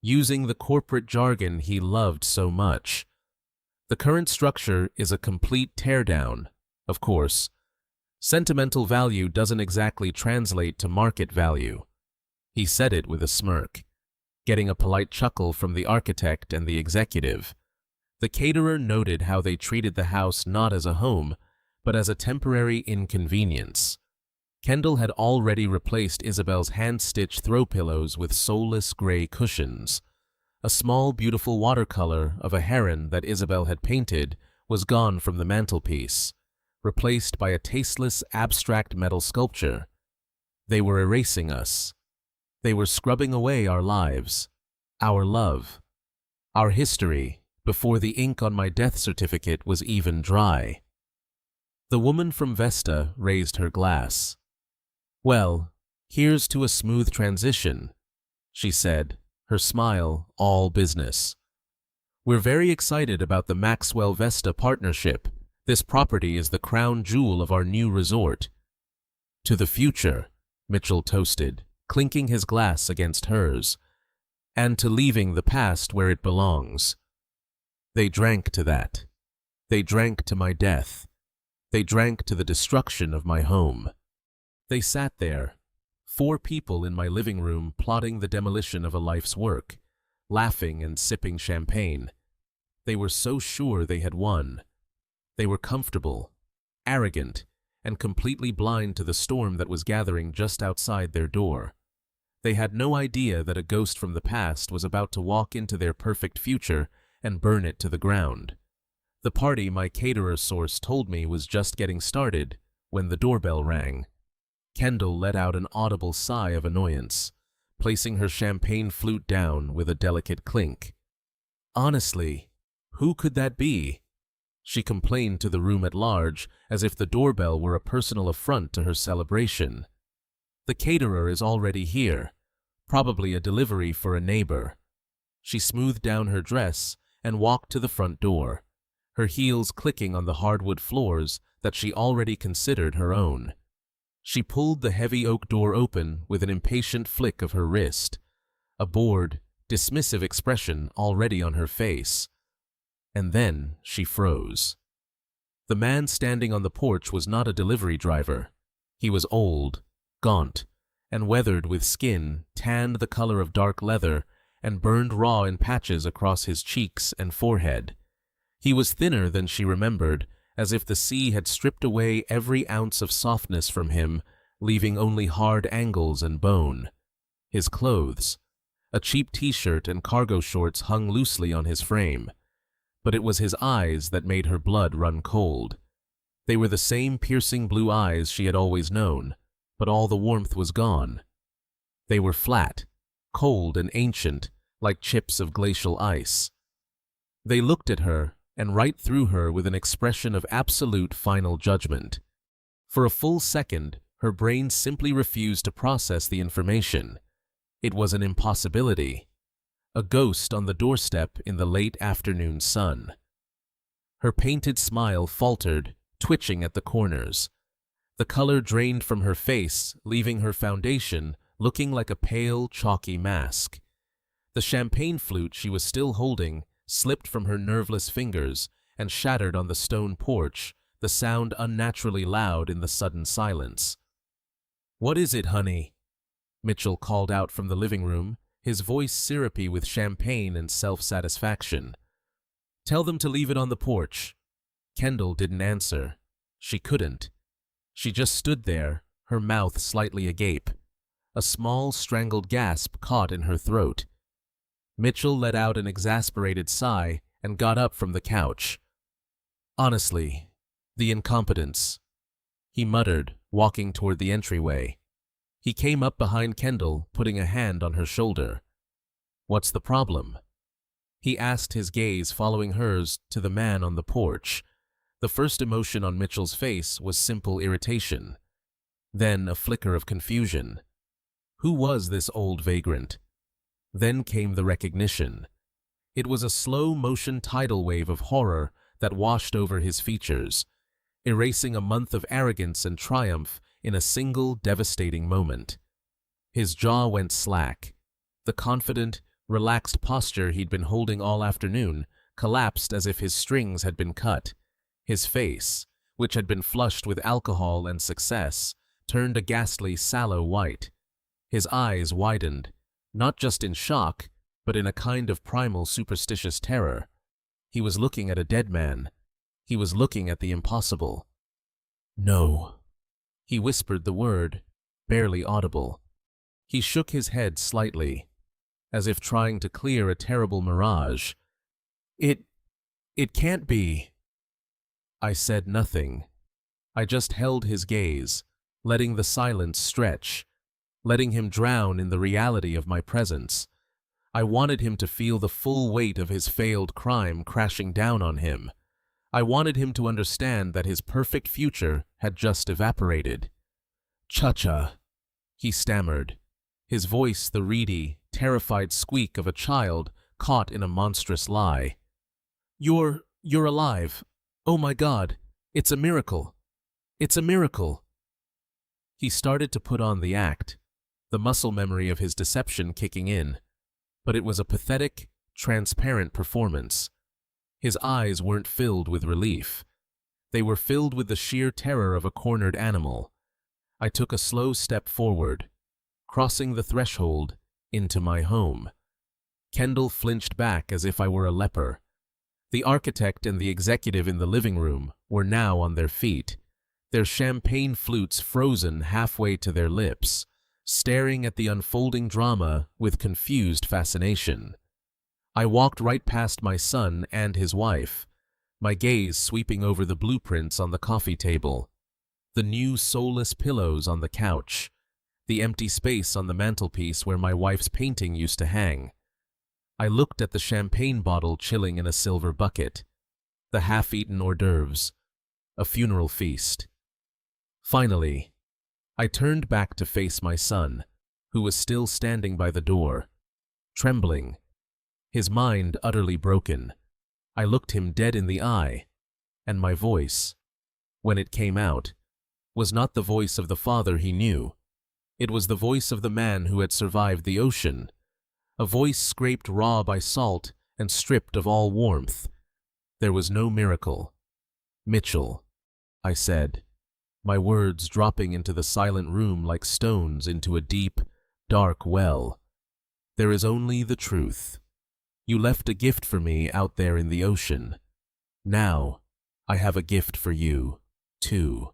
using the corporate jargon he loved so much. "The current structure is a complete teardown, of course. Sentimental value doesn't exactly translate to market value." He said it with a smirk, getting a polite chuckle from the architect and the executive. The caterer noted how they treated the house not as a home, but as a temporary inconvenience. Kendall had already replaced Isabel's hand-stitched throw pillows with soulless gray cushions. A small, beautiful watercolor of a heron that Isabel had painted was gone from the mantelpiece, replaced by a tasteless, abstract metal sculpture. They were erasing us. They were scrubbing away our lives, our love, our history, before the ink on my death certificate was even dry. The woman from Vesta raised her glass. "Well, here's to a smooth transition," she said, her smile all business. "We're very excited about the Maxwell-Vesta partnership. This property is the crown jewel of our new resort." "To the future," Mitchell toasted, clinking his glass against hers, "and to leaving the past where it belongs." They drank to that. They drank to my death. They drank to the destruction of my home. They sat there, 4 people in my living room plotting the demolition of a life's work, laughing and sipping champagne. They were so sure they had won. They were comfortable, arrogant, and completely blind to the storm that was gathering just outside their door. They had no idea that a ghost from the past was about to walk into their perfect future and burn it to the ground. The party my caterer source told me was just getting started when the doorbell rang. Kendall let out an audible sigh of annoyance, placing her champagne flute down with a delicate clink. "Honestly, who could that be?" she complained to the room at large, as if the doorbell were a personal affront to her celebration. "The caterer is already here, probably a delivery for a neighbor." She smoothed down her dress and walked to the front door, her heels clicking on the hardwood floors that she already considered her own. She pulled the heavy oak door open with an impatient flick of her wrist, a bored, dismissive expression already on her face. And then she froze. The man standing on the porch was not a delivery driver. He was old, gaunt, and weathered with skin tanned the color of dark leather and burned raw in patches across his cheeks and forehead. He was thinner than she remembered, as if the sea had stripped away every ounce of softness from him, leaving only hard angles and bone. His clothes, a cheap t-shirt and cargo shorts, hung loosely on his frame, but it was his eyes that made her blood run cold. They were the same piercing blue eyes she had always known, but all the warmth was gone. They were flat, cold and ancient, like chips of glacial ice. They looked at her and right through her with an expression of absolute final judgment. For a full second, her brain simply refused to process the information. It was an impossibility. A ghost on the doorstep in the late afternoon sun. Her painted smile faltered, twitching at the corners. The color drained from her face, leaving her foundation looking like a pale, chalky mask. The champagne flute she was still holding slipped from her nerveless fingers and shattered on the stone porch, the sound unnaturally loud in the sudden silence. "What is it, honey?" Mitchell called out from the living room, his voice syrupy with champagne and self-satisfaction. "Tell them to leave it on the porch." Kendall didn't answer. She couldn't. She just stood there, her mouth slightly agape. A small, strangled gasp caught in her throat. Mitchell let out an exasperated sigh and got up from the couch. "Honestly, the incompetence," he muttered, walking toward the entryway. He came up behind Kendall, putting a hand on her shoulder. "What's the problem?" He asked, his gaze following hers to the man on the porch. The first emotion on Mitchell's face was simple irritation, then a flicker of confusion. Who was this old vagrant? Then came the recognition. It was a slow-motion tidal wave of horror that washed over his features, erasing a month of arrogance and triumph in a single devastating moment. His jaw went slack. The confident, relaxed posture he'd been holding all afternoon collapsed as if his strings had been cut. His face, which had been flushed with alcohol and success, turned a ghastly, sallow white. His eyes widened, not just in shock, but in a kind of primal, superstitious terror. He was looking at a dead man. He was looking at the impossible. "No." He whispered the word, barely audible. He shook his head slightly, as if trying to clear a terrible mirage. It can't be." I said nothing. I just held his gaze, letting the silence stretch, letting him drown in the reality of my presence. I wanted him to feel the full weight of his failed crime crashing down on him. I wanted him to understand that his perfect future had just evaporated. "Cha-cha," he stammered, his voice the reedy, terrified squeak of a child caught in a monstrous lie. You're alive. Oh my God, it's a miracle. It's a miracle." He started to put on the act, the muscle memory of his deception kicking in, but it was a pathetic, transparent performance. His eyes weren't filled with relief. They were filled with the sheer terror of a cornered animal. I took a slow step forward, crossing the threshold into my home. Kendall flinched back as if I were a leper. The architect and the executive in the living room were now on their feet, their champagne flutes frozen halfway to their lips, staring at the unfolding drama with confused fascination. I walked right past my son and his wife, my gaze sweeping over the blueprints on the coffee table, the new soulless pillows on the couch, the empty space on the mantelpiece where my wife's painting used to hang. I looked at the champagne bottle chilling in a silver bucket, the half-eaten hors d'oeuvres, a funeral feast. Finally, I turned back to face my son, who was still standing by the door, trembling, his mind utterly broken. I looked him dead in the eye, and my voice, when it came out, was not the voice of the father he knew. It was the voice of the man who had survived the ocean, a voice scraped raw by salt and stripped of all warmth. There was no miracle. "Mitchell," I said, my words dropping into the silent room like stones into a deep, dark well. "There is only the truth. You left a gift for me out there in the ocean. Now, I have a gift for you, too."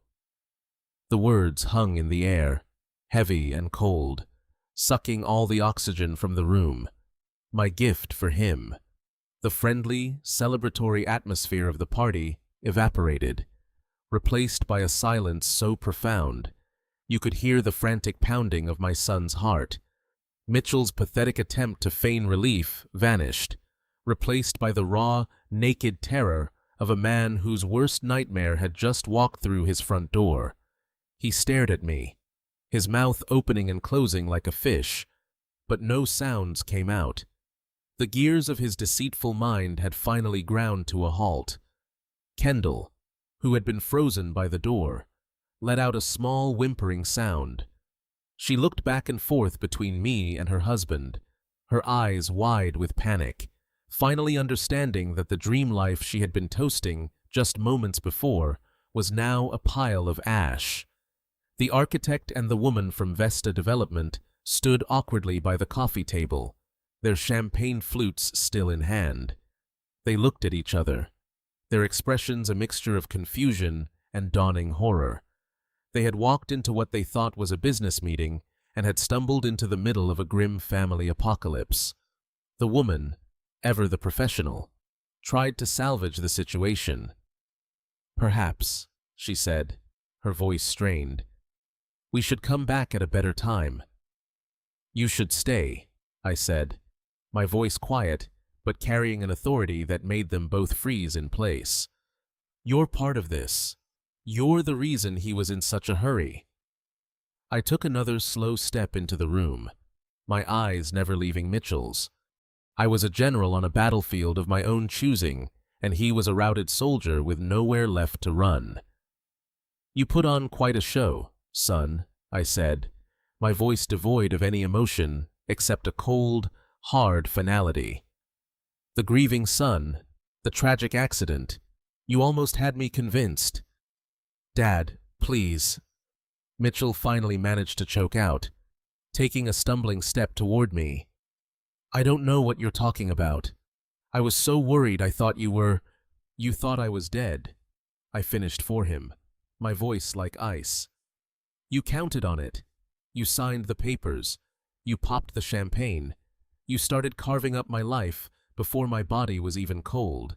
The words hung in the air, heavy and cold, sucking all the oxygen from the room. My gift for him. The friendly, celebratory atmosphere of the party evaporated, replaced by a silence so profound you could hear the frantic pounding of my son's heart. Mitchell's pathetic attempt to feign relief vanished, replaced by the raw, naked terror of a man whose worst nightmare had just walked through his front door. He stared at me, his mouth opening and closing like a fish, but no sounds came out. The gears of his deceitful mind had finally ground to a halt. Kendall, who had been frozen by the door, let out a small whimpering sound. She looked back and forth between me and her husband, her eyes wide with panic, finally understanding that the dream life she had been toasting just moments before was now a pile of ash. The architect and the woman from Vesta Development stood awkwardly by the coffee table, their champagne flutes still in hand. They looked at each other, their expressions a mixture of confusion and dawning horror. They had walked into what they thought was a business meeting and had stumbled into the middle of a grim family apocalypse. The woman, ever the professional, tried to salvage the situation. "Perhaps," she said, her voice strained, "we should come back at a better time." "You should stay," I said, my voice quiet but carrying an authority that made them both freeze in place. "You're part of this. You're the reason he was in such a hurry." I took another slow step into the room, my eyes never leaving Mitchell's. I was a general on a battlefield of my own choosing, and he was a routed soldier with nowhere left to run. "You put on quite a show, son," I said, my voice devoid of any emotion except a cold, hard finality. "The grieving son, the tragic accident, you almost had me convinced." "Dad, please." Mitchell finally managed to choke out, taking a stumbling step toward me. "I don't know what you're talking about. I was so worried I thought you thought I was dead." I finished for him, my voice like ice. "You counted on it. You signed the papers. You popped the champagne. You started carving up my life before my body was even cold."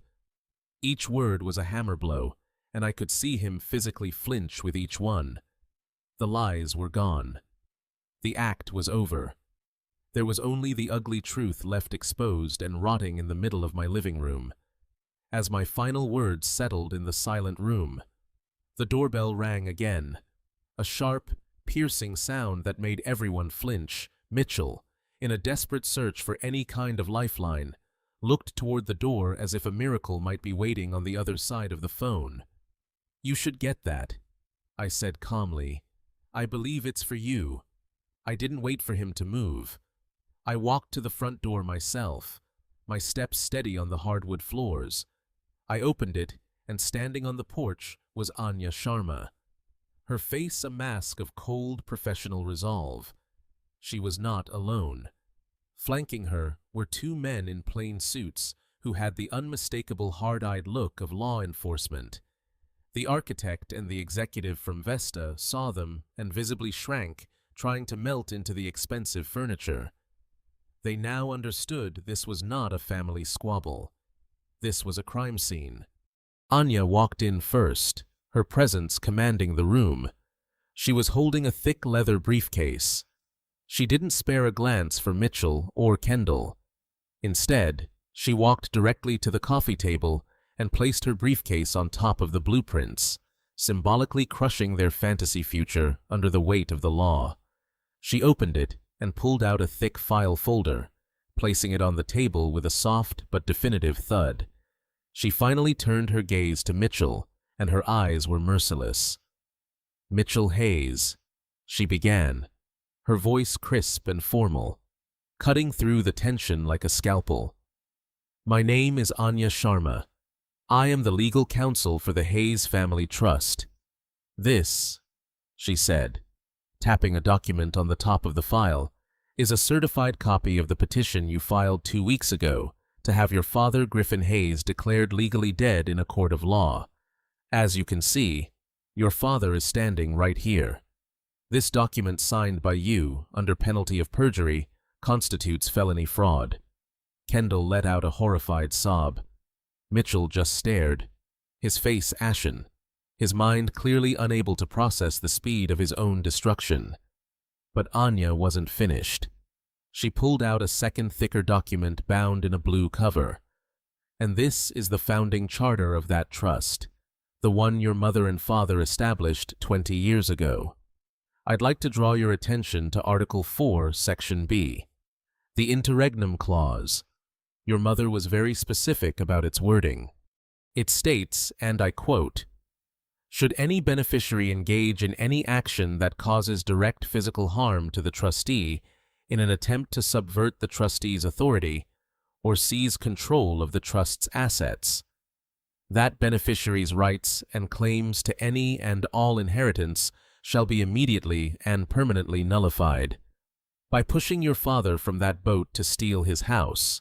Each word was a hammer blow, and I could see him physically flinch with each one. The lies were gone. The act was over. There was only the ugly truth left exposed and rotting in the middle of my living room. As my final words settled in the silent room, the doorbell rang again, a sharp, piercing sound that made everyone flinch. Mitchell, in a desperate search for any kind of lifeline, looked toward the door as if a miracle might be waiting on the other side of the phone. "You should get that," I said calmly. "I believe it's for you." I didn't wait for him to move. I walked to the front door myself, my steps steady on the hardwood floors. I opened it, and standing on the porch was Anya Sharma, her face a mask of cold professional resolve. She was not alone. Flanking her were two men in plain suits who had the unmistakable hard-eyed look of law enforcement. The architect and the executive from Vesta saw them and visibly shrank, trying to melt into the expensive furniture. They now understood this was not a family squabble. This was a crime scene. Anya walked in first, her presence commanding the room. She was holding a thick leather briefcase. She didn't spare a glance for Mitchell or Kendall. Instead, she walked directly to the coffee table and placed her briefcase on top of the blueprints, symbolically crushing their fantasy future under the weight of the law. She opened it and pulled out a thick file folder, placing it on the table with a soft but definitive thud. She finally turned her gaze to Mitchell, and her eyes were merciless. "Mitchell Hayes," she began, her voice crisp and formal, cutting through the tension like a scalpel. "My name is Anya Sharma. I am the legal counsel for the Hayes Family Trust. This," she said, tapping a document on the top of the file, "is a certified copy of the petition you filed 2 weeks ago to have your father, Griffin Hayes, declared legally dead in a court of law. As you can see, your father is standing right here. This document signed by you, under penalty of perjury, constitutes felony fraud." Kendall let out a horrified sob. Mitchell just stared, his face ashen, his mind clearly unable to process the speed of his own destruction. But Anya wasn't finished. She pulled out a second thicker document bound in a blue cover. "And this is the founding charter of that trust, the one your mother and father established 20 years ago. I'd like to draw your attention to Article 4, Section B, the interregnum clause. Your mother was very specific about its wording. It states, and I quote, 'Should any beneficiary engage in any action that causes direct physical harm to the trustee in an attempt to subvert the trustee's authority or seize control of the trust's assets, that beneficiary's rights and claims to any and all inheritance shall be immediately and permanently nullified. By pushing your father from that boat to steal his house,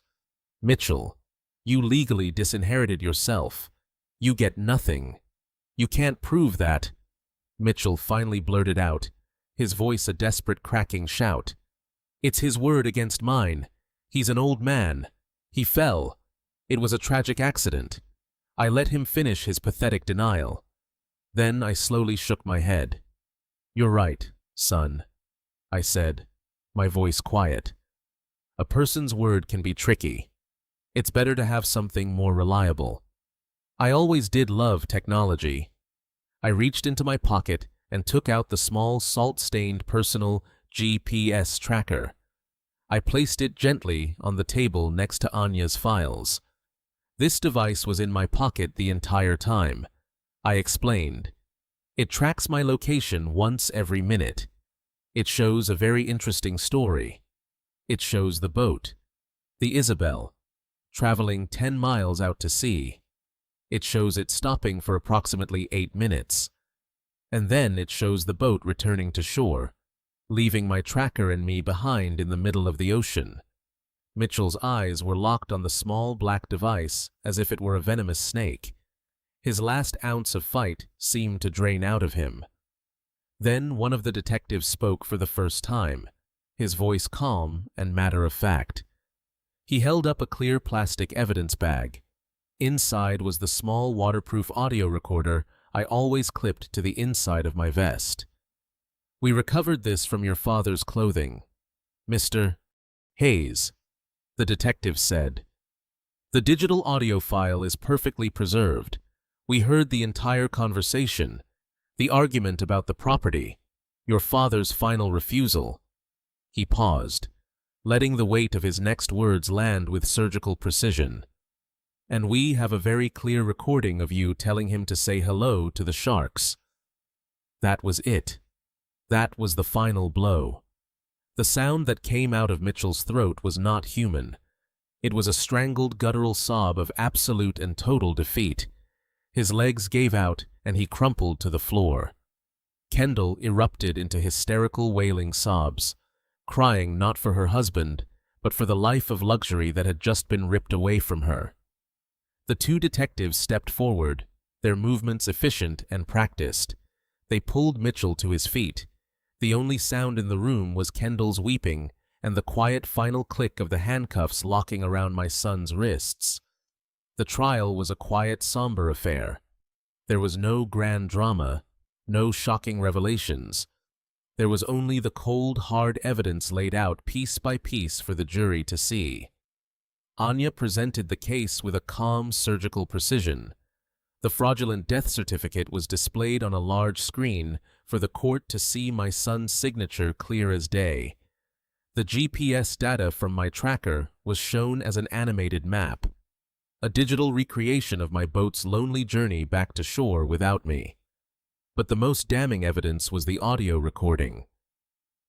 Mitchell, you legally disinherited yourself. You get nothing. You can't prove that," Mitchell finally blurted out, his voice a desperate cracking shout. "It's his word against mine. He's an old man. He fell. It was a tragic accident. I let him finish his pathetic denial. Then I slowly shook my head. 'You're right, son,' I said, my voice quiet. 'A person's word can be tricky. It's better to have something more reliable. I always did love technology.' I reached into my pocket and took out the small salt-stained personal GPS tracker. I placed it gently on the table next to Anya's files. This device was in my pocket the entire time. I explained. It tracks my location once every minute. It shows a very interesting story. It shows the boat, the Isabel, traveling 10 miles out to sea. It shows it stopping for approximately 8 minutes. And then it shows the boat returning to shore, leaving my tracker and me behind in the middle of the ocean. Mitchell's eyes were locked on the small black device as if it were a venomous snake. His last ounce of fight seemed to drain out of him. Then one of the detectives spoke for the first time, his voice calm and matter-of-fact. He held up a clear plastic evidence bag. Inside was the small waterproof audio recorder I always clipped to the inside of my vest. "We recovered this from your father's clothing, Mr. Hayes," the detective said. "The digital audio file is perfectly preserved. We heard the entire conversation, the argument about the property, your father's final refusal." He paused, letting the weight of his next words land with surgical precision. "And we have a very clear recording of you telling him to say hello to the sharks." That was it. That was the final blow. The sound that came out of Mitchell's throat was not human. It was a strangled guttural sob of absolute and total defeat. His legs gave out and he crumpled to the floor. Kendall erupted into hysterical wailing sobs, crying not for her husband, but for the life of luxury that had just been ripped away from her. The two detectives stepped forward, their movements efficient and practiced. They pulled Mitchell to his feet. The only sound in the room was Kendall's weeping and the quiet final click of the handcuffs locking around my son's wrists. The trial was a quiet, somber affair. There was no grand drama, no shocking revelations. There was only the cold, hard evidence laid out piece by piece for the jury to see. Anya presented the case with a calm, surgical precision. The fraudulent death certificate was displayed on a large screen for the court to see my son's signature clear as day. The GPS data from my tracker was shown as an animated map, a digital recreation of my boat's lonely journey back to shore without me. But the most damning evidence was the audio recording.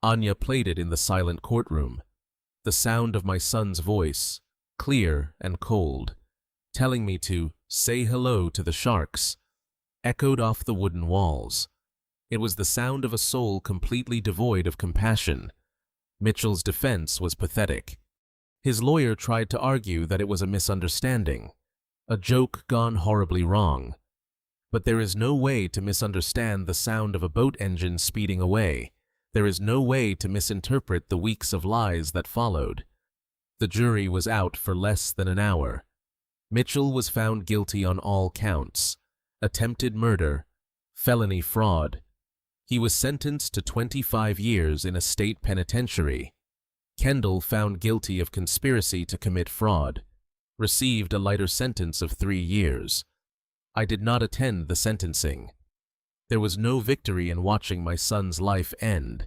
Anya played it in the silent courtroom, the sound of my son's voice, clear and cold, telling me to say hello to the sharks, echoed off the wooden walls. It was the sound of a soul completely devoid of compassion. Mitchell's defense was pathetic. His lawyer tried to argue that it was a misunderstanding, a joke gone horribly wrong. But there is no way to misunderstand the sound of a boat engine speeding away. There is no way to misinterpret the weeks of lies that followed. The jury was out for less than an hour. Mitchell was found guilty on all counts: attempted murder, felony fraud. He was sentenced to 25 years in a state penitentiary. Kendall, found guilty of conspiracy to commit fraud, received a lighter sentence of 3 years. I did not attend the sentencing. There was no victory in watching my son's life end.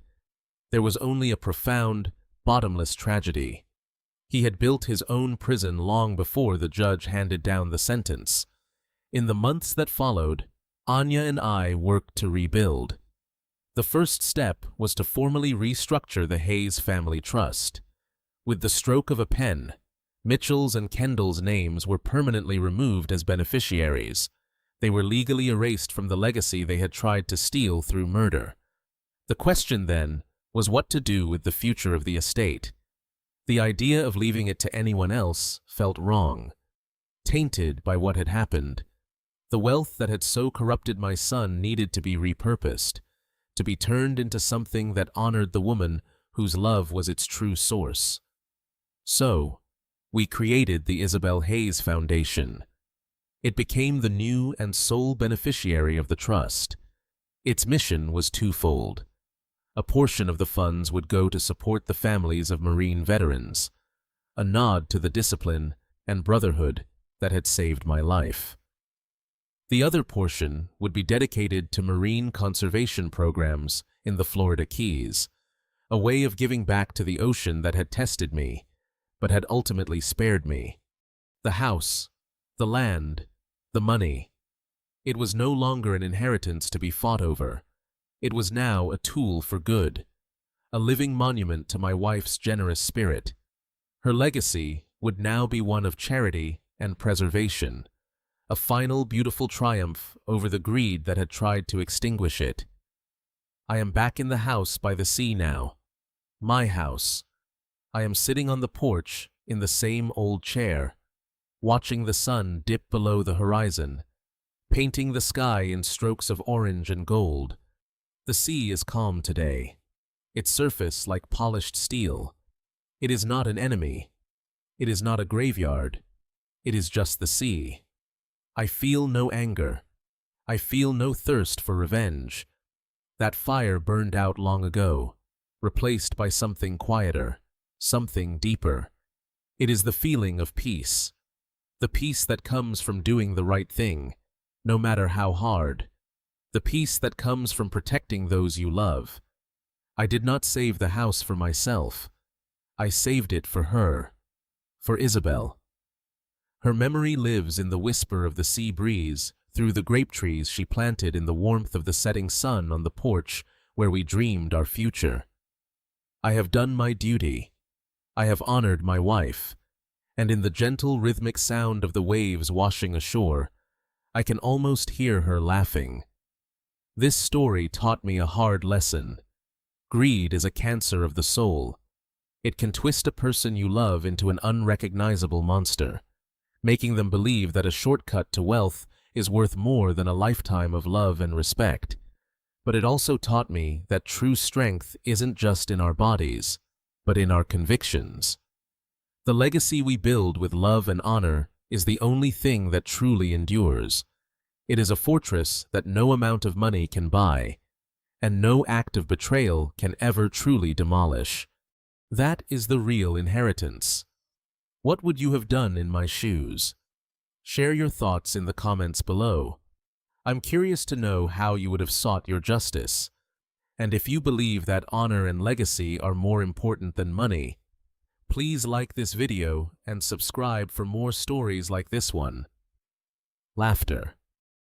There was only a profound, bottomless tragedy. He had built his own prison long before the judge handed down the sentence. In the months that followed, Anya and I worked to rebuild. The first step was to formally restructure the Hayes family trust. With the stroke of a pen, Mitchell's and Kendall's names were permanently removed as beneficiaries. They were legally erased from the legacy they had tried to steal through murder. The question then was what to do with the future of the estate. The idea of leaving it to anyone else felt wrong, tainted by what had happened. The wealth that had so corrupted my son needed to be repurposed, to be turned into something that honored the woman whose love was its true source. So, we created the Isabel Hayes Foundation. It became the new and sole beneficiary of the trust. Its mission was twofold. A portion of the funds would go to support the families of Marine veterans, a nod to the discipline and brotherhood that had saved my life. The other portion would be dedicated to marine conservation programs in the Florida Keys, a way of giving back to the ocean that had tested me, but had ultimately spared me. The house, the land, the money. It was no longer an inheritance to be fought over. It was now a tool for good, a living monument to my wife's generous spirit. Her legacy would now be one of charity and preservation, a final beautiful triumph over the greed that had tried to extinguish it. I am back in the house by the sea now. My house. I am sitting on the porch in the same old chair, watching the sun dip below the horizon, painting the sky in strokes of orange and gold. The sea is calm today, its surface like polished steel. It is not an enemy. It is not a graveyard. It is just the sea. I feel no anger. I feel no thirst for revenge. That fire burned out long ago, replaced by something quieter, something deeper. It is the feeling of peace. The peace that comes from doing the right thing, no matter how hard. The peace that comes from protecting those you love. I did not save the house for myself. I saved it for her, for Isabel. Her memory lives in the whisper of the sea breeze through the grape trees she planted in the warmth of the setting sun on the porch where we dreamed our future. I have done my duty. I have honored my wife, and in the gentle rhythmic sound of the waves washing ashore, I can almost hear her laughing. This story taught me a hard lesson. Greed is a cancer of the soul. It can twist a person you love into an unrecognizable monster, making them believe that a shortcut to wealth is worth more than a lifetime of love and respect. But it also taught me that true strength isn't just in our bodies, but in our convictions. The legacy we build with love and honor is the only thing that truly endures. It is a fortress that no amount of money can buy, and no act of betrayal can ever truly demolish. That is the real inheritance. What would you have done in my shoes? Share your thoughts in the comments below. I'm curious to know how you would have sought your justice. And if you believe that honor and legacy are more important than money, please like this video and subscribe for more stories like this one. Laughter.